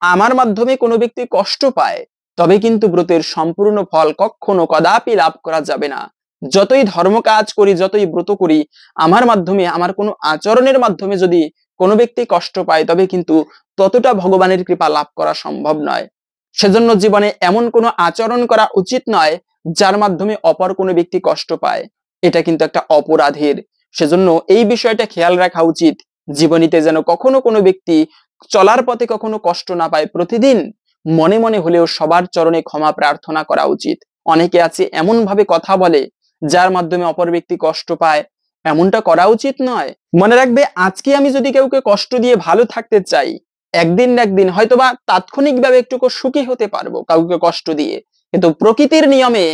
আমার মাধ্যমে কোনো ব্যক্তি কষ্ট পায় তবে কিন্তু ব্রতের সম্পূর্ণ ফল কখনো কদাপি লাভ করা যাবে না। যতই ধর্ম কাজ করি, যতই ব্রত করি, আমার মাধ্যমে, আমার কোনো আচরণের মাধ্যমে যদি কোনো ব্যক্তি কষ্ট পায় তবে কিন্তু ততটা ভগবানের কৃপা লাভ করা সম্ভব নয়। সেজন্য জীবনে এমন কোনো আচরণ করা উচিত নয় যার মাধ্যমে অপর কোনো ব্যক্তি কষ্ট পায়, এটা কিন্তু একটা অপরাধের। সেজন্য এই বিষয়টা খেয়াল রাখা উচিত, জীবনীতে যেন কখনো কোনো ব্যক্তি চলার পথে কখনো কষ্ট না পায়। প্রতিদিন মনে মনে হলেও সবার চরণে ক্ষমা প্রার্থনা করা উচিত। অনেকে আছে এমন ভাবে কথা বলে যার মাধ্যমে অপর ব্যক্তি কষ্ট পায়, এমনটা করা উচিত নয়। মনে রাখবে, আজকে আমি যদি কাউকে কষ্ট দিয়ে ভালো থাকতে চাই, একদিন না একদিন হয়তোবা তাৎক্ষণিকভাবে একটুকু সুখী হতে পারবো কাউকে কষ্ট দিয়ে, কিন্তু প্রকৃতির নিয়মে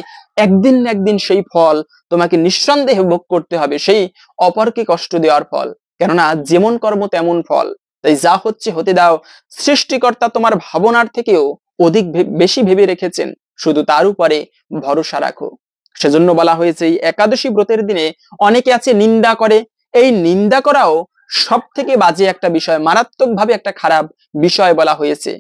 একদিন না একদিন সেই ফল তোমাকে নিঃসন্দেহে ভোগ করতে হবে, সেই অপরকে কষ্ট দেওয়ার ফল। কেননা যেমন কর্ম তেমন ফল। তাই যা হচ্ছে হতে দাও, সৃষ্টিকর্তা তোমার ভাবনার থেকেও অধিক বেশি ভেবে রেখেছেন, শুধু তার উপরে ভরসা রাখো। সেজন্য বলা হয়েছে এই একাদশী ব্রতের দিনে অনেকে আছে নিন্দা করে। এই নিন্দা করাও সব থেকে বাজে একটা বিষয়, মারাত্মক ভাবে একটা খারাপ বিষয় বলা হয়েছে।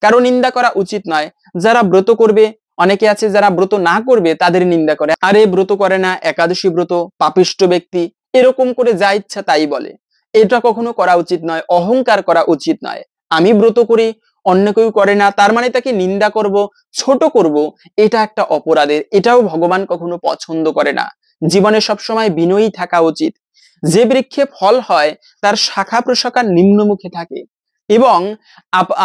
কারো নিন্দা করা উচিত নয়। যারা ব্রত করবে, অনেকে আছে যারা ব্রত না করবে তাদের নিন্দা করে, আরে ব্রত করে না, একাদশী ব্রত, পাপিষ্ঠ ব্যক্তি, এরকম করে যা ইচ্ছা তাই বলে। এটা কখনো করা উচিত নয়, অহংকার করা উচিত নয়। আমি ব্রত করি, অন্য কেউ করে না, তার মানে তাকে নিন্দা করব, ছোট করব, এটা একটা অপরাধের, এটাও ভগবান কখনো পছন্দ করে না। জীবনে সবসময় বিনয়ী থাকা উচিত। যে বৃক্ষে ফল হয় তার শাখা প্রশাখা নিম্নমুখে থাকে। এবং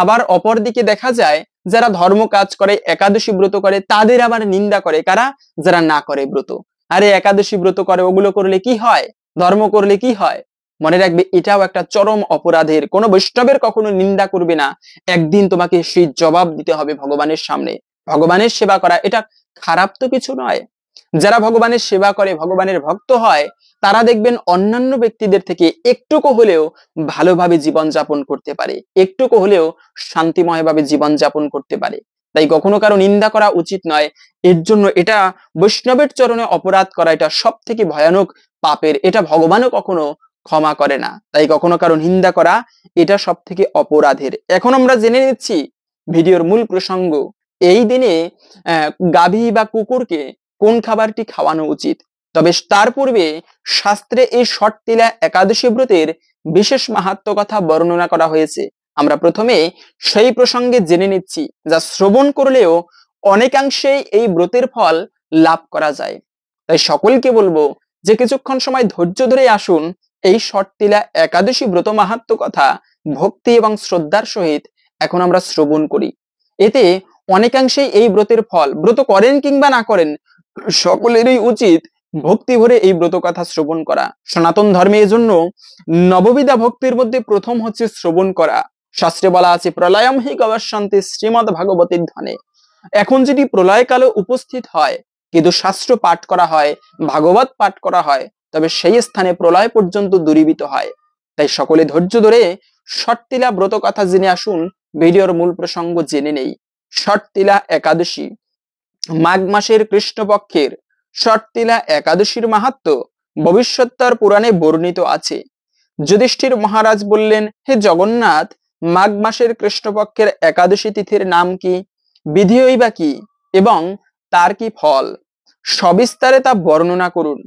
আবার অপর দিকে দেখা যায় যারা ধর্ম কাজ করে, একাদশী ব্রত করে, তাদের আবার নিন্দা করে কারা? যারা না করে ব্রত। আরে একাদশী ব্রত করে, ওগুলো করলে কি হয়, ধর্ম করলে কি হয়? মনে রাখবে, এটাও একটা চরম অপরাধের। কোন বৈষ্ণবের কখনো নিন্দা করবে না, একদিন তোমাকে সেই জবাব দিতে হবে ভগবানের সামনে। ভগবানের সেবা করা এটা খারাপ তো কিছু নয়। যারা ভগবানের সেবা করে, ভগবানের ভক্ত হয়, তারা দেখবেন অন্যান্য ব্যক্তিদের থেকে একটুকু হলেও ভালোভাবে জীবন যাপন করতে পারে, একটুকু হলেও শান্তিময় ভাবে জীবন যাপন করতে পারে। তাই কখনো কারো নিন্দা করা উচিত নয়। এর জন্য এটা বৈষ্ণবের চরণে অপরাধ করা, এটা সব থেকে ভয়ানক পাপের, এটা ভগবানও কখনো ক্ষমা করে না। তাই কখনো কারো নিন্দা করা এটা সব থেকে অপরাধের। এখন আমরা জেনে নিচ্ছি ভিডিওর মূল প্রসঙ্গ। এই দিনে গাভী বা কুকুরকে কোন খাবারটি খাওয়ানো উচিত। তবে তার পূর্বে শাস্ত্রে এই ষট্টিলা একাদশী ব্রতের বিশেষ মাহাত্ম্য কথা বর্ণনা করা হয়েছে। আমরা প্রথমে সেই প্রসঙ্গে জেনে নিচ্ছি, যা শ্রবণ করলেও অনেকাংশেই এই ব্রতের ফল লাভ করা যায়। তাই সকলকে বলবো যে কিছুক্ষণ সময় ধৈর্য ধরে আসুন, এই ষট্টিলা একাদশী ব্রত মাহাত্ম্য কথা ভক্তি এবং শ্রদ্ধার সহিত এখন আমরা শ্রবণ করি। এতে অনেকাংশেই এই ব্রতের ফল, ব্রত করেন কিংবা না করেন, সকলেরই উচিত ভক্তি ভরে এই ব্রত কথা শ্রবণ করা। সনাতন ধর্মে এজন্য নববিধা ভক্তির মধ্যে প্রথম হচ্ছে শ্রবণ করা। শাস্ত্রে বলা আছে, প্রলয়ম হি গবশ্যন্তি শ্রীমদ ভাগবতীর ধনে। এখন যদি প্রলয়কালে উপস্থিত হয় কিন্তু শাস্ত্র পাঠ করা হয়, ভাগবত পাঠ করা হয়, তবে সেই স্থানে প্রলয় পর্যন্ত দূরীভূত হয়। তাই সকলে ধৈর্য ধরে ষট্টিলা ব্রত কথা জেনে আসুন। ভিডিওর মূল প্রসঙ্গ জেনে নেই। ষট্টিলা একাদশী, মাঘ মাসের কৃষ্ণপক্ষের ষট্টিলা একাদশীর মাহাত্ম্য ভবিষ্যৎতর পুরাণে বর্ণিত আছে। যুধিষ্ঠির মহারাজ বললেন, হে জগন্নাথ, মাঘ মাসের কৃষ্ণপক্ষের একাদশী তিথির নাম কি, বিধিই বা কি, এবং তার কি ফল, সবিস্তারে তা বর্ণনা করুন।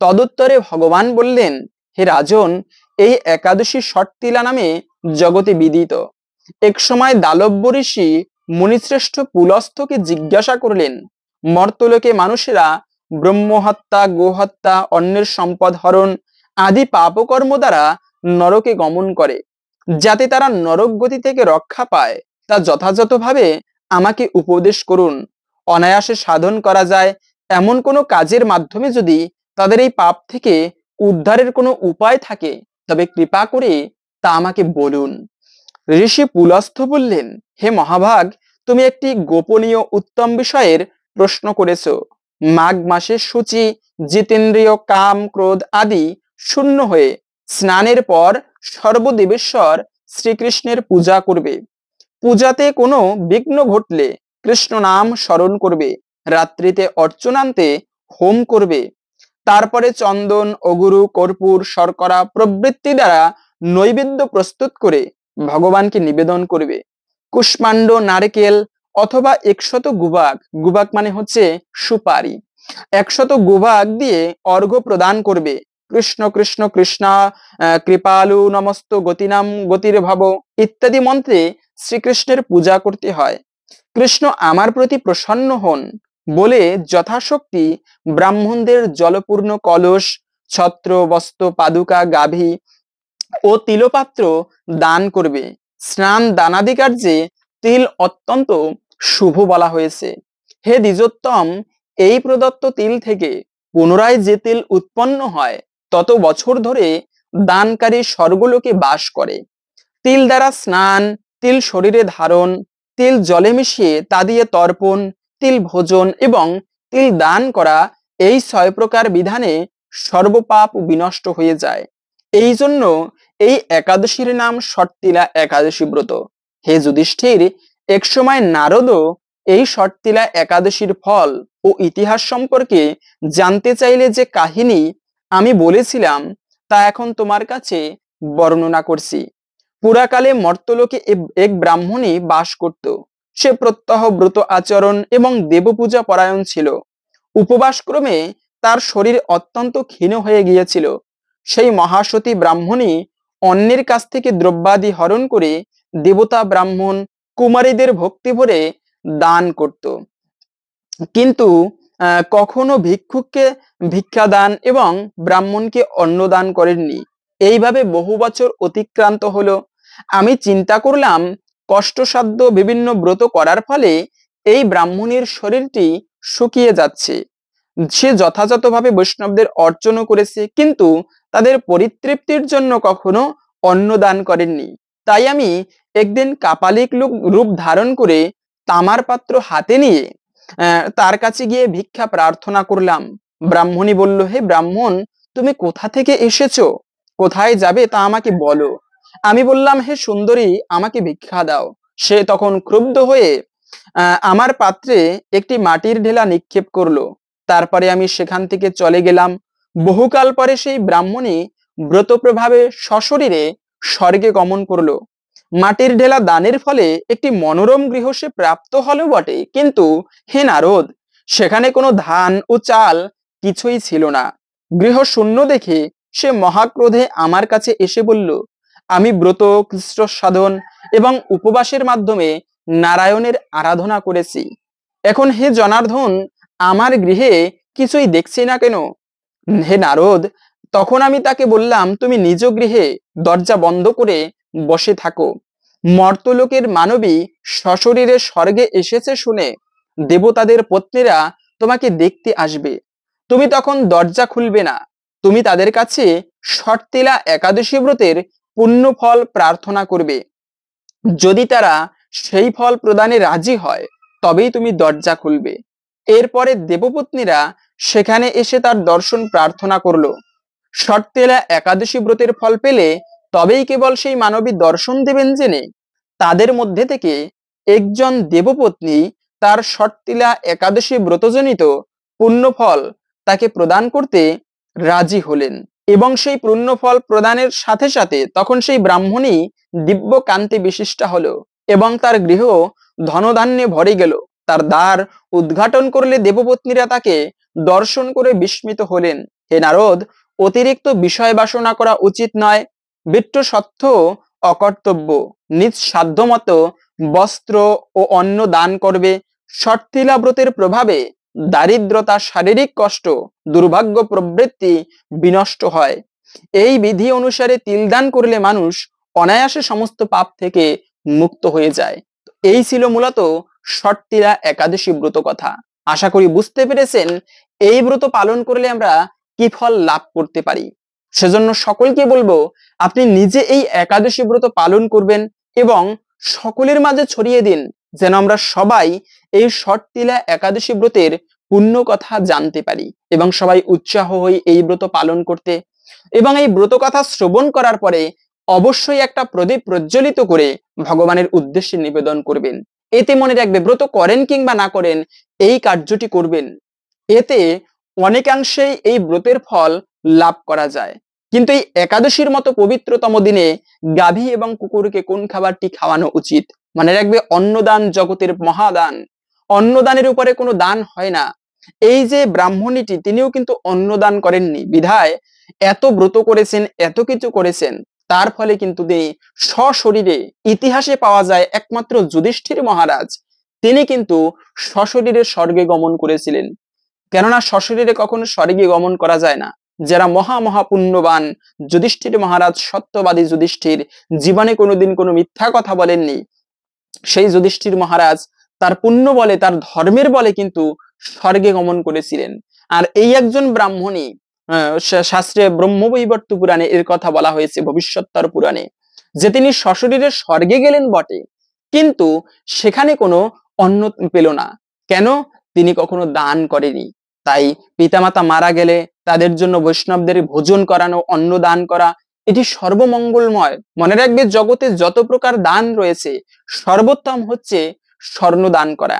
তদুত্তরে ভগবান বললেন, হে রাজন, এই একাদশী ষট্টিলা নামে জগতে বিদিত। এক সময় দালব্য ঋষি মুনিশ্রেষ্ঠ পুলস্থকে জিজ্ঞাসা করলেন, মর্তলোকে মানুষেরা ব্রহ্মহত্যা, গোহত্যা, অন্যের সম্পদ হরণ আদি পাপকর্ম দ্বারা নরকে গমন করে, যাতে তারা নরক গতি থেকে রক্ষা পায় তা যথাযথভাবে আমাকে উপদেশ করুন। অনায়াসে সাধন করা যায় এমন কোনো কাজের মাধ্যমে যদি তাদের এই পাপ থেকে উদ্ধারের কোনো উপায় থাকে, তবে কৃপা করে তা আমাকে বলুন। ঋষি পুলস্থ বললেন, হে মহাভাগ, তুমি একটি গোপনীয় উত্তম বিষয়ের প্রশ্ন করেছ। মাঘ মাসে শুচি, জিতেন্দ্রিয়, কাম ক্রোধ আদি শূন্য হয়ে স্নানের পর সর্বদেবেশ্বর শ্রীকৃষ্ণের পূজা করবে। পূজাতে কোনো বিঘ্ন ঘটলে কৃষ্ণ নাম স্মরণ করবে। রাত্রিতে অর্চনান্তে হোম করবে। তারপরে চন্দন, অগুরু, কর্পূর, শর্করা প্রভৃতি দ্বারা নৈবেদ্য প্রস্তুত করে ভগবানকে নিবেদন করবে। কুষ্মাণ্ড, নারকেল অথবা 100 গুবাক, গুবাক মানে হচ্ছে সুপারি, 100 গুবাক দিয়ে অর্ঘ্য প্রদান করবে। কৃষ্ণ কৃষ্ণ কৃষ্ণা কৃপালু নমস্ত গতিনাম গতির ভাব ইত্যাদি মন্ত্রে শ্রীকৃষ্ণের পূজা করতে হয়। কৃষ্ণ আমার প্রতি প্রসন্ন হন বলে যথাশক্তি ব্রাহ্মণদের জলপূর্ণ কলস, ছত্র, বস্ত্র, পাদুকা, গাভী ও তিলপাত্র দান করবে। স্নান দানাদি কার্যে তিল অত্যন্ত শুভ বলা হয়েছে। হে দ্বিজোত্তম, এই প্রদত্ত তিল থেকে পুনরায় যে তিল উৎপন্ন হয় তত বছর ধরে দানকারী স্বর্গলোকে বাস করে। তিল দ্বারা স্নান, তিল শরীরে ধারণ, তিল জলে মিশিয়ে তা দিয়ে তর্পণ, তিল ভোজন এবং তিল দান করা, এই 6 প্রকার বিধানে সর্বপাপ বিনষ্ট হয়ে যায়। এই জন্য এই একাদশীর নাম ষট্টিলা একাদশী ব্রত। হে যুধিষ্ঠির, এক সময় নারদও এই ষট্টিলা একাদশীর ফল ও ইতিহাস সম্পর্কে জানতে চাইলে যে কাহিনী আমি বলেছিলাম তা এখন তোমার কাছে বর্ণনা করছি। পুরাকালে মর্তলোকে এক ব্রাহ্মণী বাস করত। সে প্রত্যহ ব্রত আচরণ এবং দেবপূজা পরায়ণ ছিল। উপবাস ক্রমে তার শরীর অত্যন্ত ক্ষীণ হয়ে গিয়েছিল। সেই মহাসতী ব্রাহ্মণী অন্যের কাছ থেকে দ্রব্যাদি হরণ করে দেবতা, ব্রাহ্মণ, কুমারীদের ভক্তি ভরে দান করত, কিন্তু কখনো ভিক্ষুককে ভিক্ষা দান এবং ব্রাহ্মণকে অন্নদান করেননি। এইভাবে বহু বছর অতিক্রান্ত হলো। আমি চিন্তা করলাম, কষ্টসাধ্য বিভিন্ন ব্রত করার ফলে এই ব্রাহ্মণীর শরীরটি শুকিয়ে যাচ্ছে। সে যথাযথভাবে বৈষ্ণবদের অর্চনা করেছে, কিন্তু তাদের পরিতৃপ্তির জন্য কখনো অন্নদান করেননি। তাই আমি একদিন কাপালিক রূপ ধারণ করে তামার পাত্র হাতে নিয়ে তার কাছে গিয়ে ভিক্ষা প্রার্থনা করলাম। ব্রাহ্মণী বলল, হে ব্রাহ্মণ, তুমি কোথা থেকে এসেছো, কোথায় যাবে তা আমাকে বলো। আমি বললাম, হে সুন্দরী, আমাকে ভিক্ষা দাও। সে তখন ক্রুদ্ধ হয়ে আমার পাত্রে একটি মাটির ঢেলা নিক্ষেপ করলো। তারপরে আমি সেখান থেকে চলে গেলাম। বহুকাল পরে সেই ব্রাহ্মণী ব্রত প্রভাবে সশরীরে স্বর্গে গমন করলো। মাটির ঢেলা দানের ফলে একটি মনোরম গৃহ সে প্রাপ্ত হলো বটে, কিন্তু হে নারদ, সেখানে কোনো ধান ও চাল কিছুই ছিল না। গৃহ শূন্য দেখে সে মহাক্রোধে আমার কাছে এসে বলল, আমি ব্রত, কৃষ্ণ সাধন এবং উপবাসের মাধ্যমে নারায়ণের আরাধনা করেছি। এখন হে জনার্দন, আমার গৃহে কিছুই দেখছি না কেন? হে নারদ, তখন আমি তাকে বললাম, তুমি নিজ গৃহে দরজা বন্ধ করে বসে থাকো। মর্তলোকের মানবী সশরীরে স্বর্গে এসেছে শুনে দেবতাদের পত্নীরা তোমাকে দেখতে আসবে। তুমি তখন দরজা খুলবে না। তুমি তাদের কাছে শর্তিলা একাদশী ব্রতের পুণ্য ফল প্রার্থনা করবে। যদি তারা সেই ফল প্রদানে রাজি হয়, তবেই তুমি দরজা খুলবে। এরপরে দেবপত্নীরা সেখানে এসে তার দর্শন প্রার্থনা করলো। শর্তেলা একাদশী ব্রতের ফল পেলে তবেই কেবল সেই মানবী দর্শন দেবেন জেনে তাদের মধ্যে থেকে একজন দেবপত্নী তার শর্তিলা একাদশী ব্রতজনিত পুণ্যফল তাকে প্রদান করতে রাজি হলেন, এবং সেই পুণ্যফল প্রদানের সাথে সাথে তখন সেই ব্রাহ্মণী দিব্য কান্তি বিশিষ্টা হলো এবং তার গৃহ ধনধান্যে ভরে গেল। তার দ্বার উদ্ঘাটন করলে দেবপত্নীরা তাকে দর্শন করে বিস্মিত হলেন। হে নারদ, অতিরিক্ত বিষয় বাসনা করা উচিত নয়। বিট্টু সত্য অকর্তব্য। নিজ সাধ্যমতো বস্ত্র ও অন্ন দান করবে। শর্তিলা ব্রতের প্রভাবে দারিদ্রতা, শারীরিক কষ্ট, দুর্ভাগ্য প্রবৃত্তি বিনষ্ট হয়। এই বিধি অনুসারে তিল দান করলে মানুষ অনায়াসে সমস্ত পাপ থেকে মুক্ত হয়ে যায়। এই ছিল মূলত শর্তিলা একাদশী ব্রত কথা। আশা করি বুঝতে পেরেছেন এই ব্রত পালন করলে আমরা কি ফল লাভ করতে পারি। সেজন্য সকলকে বলবো, আপনি নিজে এই একাদশী ব্রত পালন করবেন এবং সকলের মাঝে ছড়িয়ে দিন, যেন আমরা সবাই এই শর্তিলা একাদশী ব্রতের পুণ্য কথা জানতে পারি এবং সবাই উৎসাহ হই এই ব্রত পালন করতে। এবং এই ব্রত কথা শ্রবণ করার পরে অবশ্যই একটা প্রদীপ প্রজ্বলিত করে ভগবানের উদ্দেশ্যে নিবেদন করবেন। এতে মনে রাখবে, ব্রত করেন কিংবা না করেন, এই কার্যটি করবেন। এতে অনেকাংশেই এই ব্রতের ফল লাভ করা যায়। কিন্তু এই একাদশীর মতো পবিত্রতম দিনে গাভী এবং কুকুরকে কোন খাবারটি খাওয়ানো উচিত? মনে রাখবে, অন্নদান জগতের মহাদান। অন্নদানের উপরে কোনো দান হয় না। এই যে ব্রাহ্মণীটি, তিনিও কিন্তু অন্নদান করেননি, বিধায় এত ব্রত করেছেন, এত কিছু করেছেন, তার ফলে কিন্তু তিনি সশরীরে, ইতিহাসে পাওয়া যায় একমাত্র যুধিষ্ঠির মহারাজ, তিনি কিন্তু সশরীরে স্বর্গে গমন করেছিলেন। কেননা সশরীরে কখনো স্বর্গে গমন করা যায় না। যারা মহাপুণ্যবান, যুধিষ্ঠির মহারাজ, সত্যবাদী যুধিষ্ঠির, জীবনে কোনোদিন কোনো মিথ্যা কথা বলেননি, সেই যুধিষ্ঠির মহারাজ তার পুণ্য বলে, তার ধর্মের বলে কিন্তু স্বর্গে গমন করেছিলেন। আর এই একজন ব্রাহ্মণী, শাস্ত্রে ব্রহ্মবৈবর্ত পুরাণে এর কথা বলা হয়েছে, ভবিষ্যৎতর পুরাণে, যে তিনি সশরীরে স্বর্গে গেলেন বটে, কিন্তু সেখানে কোনো অন্ন পেল না। কেন? তিনি কখনো দান করেনি। তাই পিতামাতা মারা গেলে তাদের জন্য বৈষ্ণবদের ভোজন করানো, অন্ন দান করা, এটি সর্বমঙ্গলময়। মনে রাখবে, জগতে যত প্রকার দান রয়েছে, সর্বোত্তম হচ্ছে স্বর্ণ দান করা।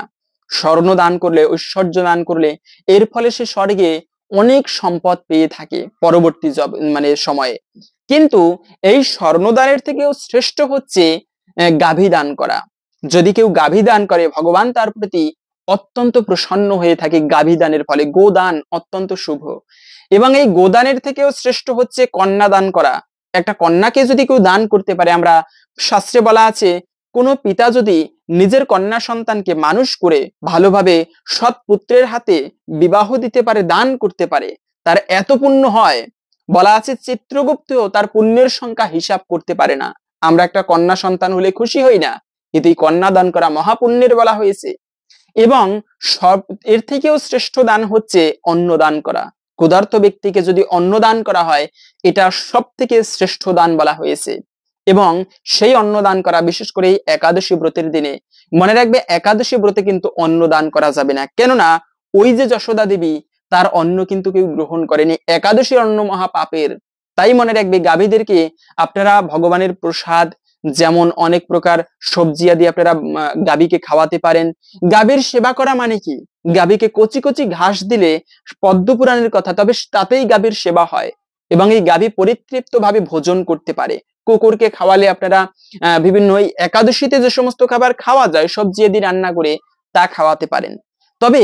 স্বর্ণ দান করলে, ঐশ্বর্য দান করলে, এর ফলে সে স্বর্গে অনেক সম্পদ পেয়ে থাকে পরবর্তী সময়ে। কিন্তু এই স্বর্ণদানের থেকেও শ্রেষ্ঠ হচ্ছে গাভী দান করা। যদি কেউ গাভী দান করে, ভগবান তার প্রতি অত্যন্ত প্রসন্ন হয়ে থাকে গাভী দানের ফলে। গোদান অত্যন্ত শুভ। এবং এই গোদানের থেকেও শ্রেষ্ঠ হচ্ছে কন্যা দান করা। একটা কন্যাকে যদি কেউ দান করতে পারে, আমরা শাস্ত্রে বলা আছে কোনো পিতা যদি নিজের কন্যা সন্তানকে মানুষ করে ভালোভাবে সৎ পুত্রের হাতে বিবাহ দিতে পারে, দান করতে পারে, তার এত পুণ্য হয়। বলা আছে চিত্রগুপ্তও তার পুণ্যের সংখ্যা হিসাব করতে পারে না। আমরা একটা কন্যা সন্তান হলে খুশি হই না, কিন্তু এই কন্যা দান করা মহাপুণ্যের বলা হয়েছে। এবং সব এর থেকেও শ্রেষ্ঠ দান হচ্ছে অন্ন দান করা। ক্ষুধার্ত ব্যক্তিকে যদি অন্ন দান করা হয়, এটা সব থেকে শ্রেষ্ঠ দান বলা হয়েছে। এবং সেই অন্ন দান করা, বিশেষ করে এই একাদশী ব্রতের দিনে মনে রাখবে, একাদশী ব্রতে কিন্তু অন্ন দান করা যাবে না। কেননা ওই যে যশোদা দেবী, তার অন্ন কিন্তু কেউ গ্রহণ করেনি। একাদশী অন্ন মহা পাপের। তাই মনে রাখবে, গাভীদেরকে আপনারা ভগবানের প্রসাদ যেমন অনেক প্রকার সবজি আদি আপনারা গাভীকে খাওয়াতে পারেন। গাভীর সেবা করা মানে কি? গাভীকে কচি কচি ঘাস দিলে পদ্মপুরাণের কথা, তবে তাতেই গাভীর সেবা হয় এবং এই গাভী পরিতৃপ্ত ভাবে ভোজন করতে পারে। কুকুরকে খাওয়ালে আপনারা বিভিন্ন ওই একাদশীতে যে সমস্ত খাবার খাওয়া যায় সবজি আদি রান্না করে, তা খাওয়াতে পারেন। তবে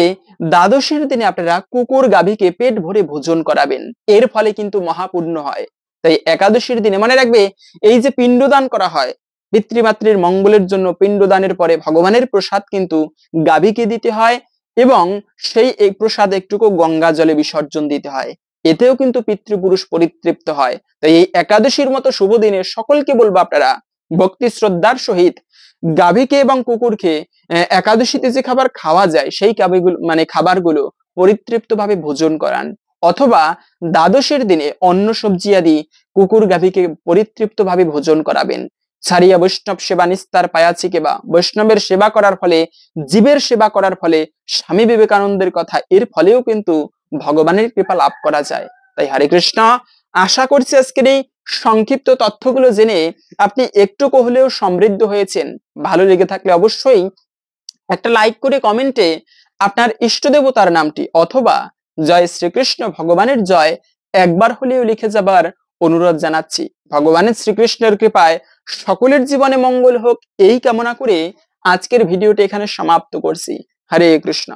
দ্বাদশীর দিনে আপনারা কুকুর গাভীকে পেট ভরে ভোজন করাবেন, এর ফলে কিন্তু মহাপুণ্য হয়। তাই একাদশীর দিনে মনে রাখবে, এই যে পিণ্ডদান করা হয়, পিতৃমাতৃর মঙ্গলের জন্য পিণ্ডদানের পরে ভগবানের প্রসাদ কিন্তু গাভীকে দিতে হয় এবং সেই এই প্রসাদ একটুকু গঙ্গা জলে বিসর্জন দিতে হয়। এতেও কিন্তু পিতৃপুরুষ পরিতৃপ্ত হয়। তাই এই একাদশীর মতো শুভ দিনে সকলকে বলবো, আপনারা ভক্তি শ্রদ্ধার সহিত গাভীকে এবং কুকুরকে একাদশীতে যে খাবার খাওয়া যায় সেই খাবারগুলো পরিতৃপ্ত ভাবে ভোজন করান। অথবা দ্বাদশের দিনে অন্ন সবজি আদি কুকুর গাভীকে পরিতৃপ্ত ভাবে ভোজন করাবেন। ছাড়িয়া বৈষ্ণব সেবা নিস্তার পায়াছি কেবা। বৈষ্ণবের সেবা করার ফলে, জীবের সেবা করার ফলে, স্বামী বিবেকানন্দের কথা, এর ফলেও কিন্তু ভগবানের কৃপা লাভ করা যায়। তাই হরে কৃষ্ণ। আশা করছি আজকের এই সংক্ষিপ্ত তথ্যগুলো জেনে আপনি একটুকু হলেও সমৃদ্ধ হয়েছেন। ভালো লেগে থাকলে অবশ্যই একটা লাইক করে কমেন্টে আপনার ইষ্ট দেবতার নামটি অথবা জয় শ্রীকৃষ্ণ ভগবানের জয় একবার হলেও লিখে যাবার অনুরোধ জানাচ্ছি। ভগবানের শ্রীকৃষ্ণের কৃপায় সকলের জীবনে মঙ্গল হোক, এই কামনা করে আজকের ভিডিওটি এখানে সমাপ্ত করছি। হরে কৃষ্ণ।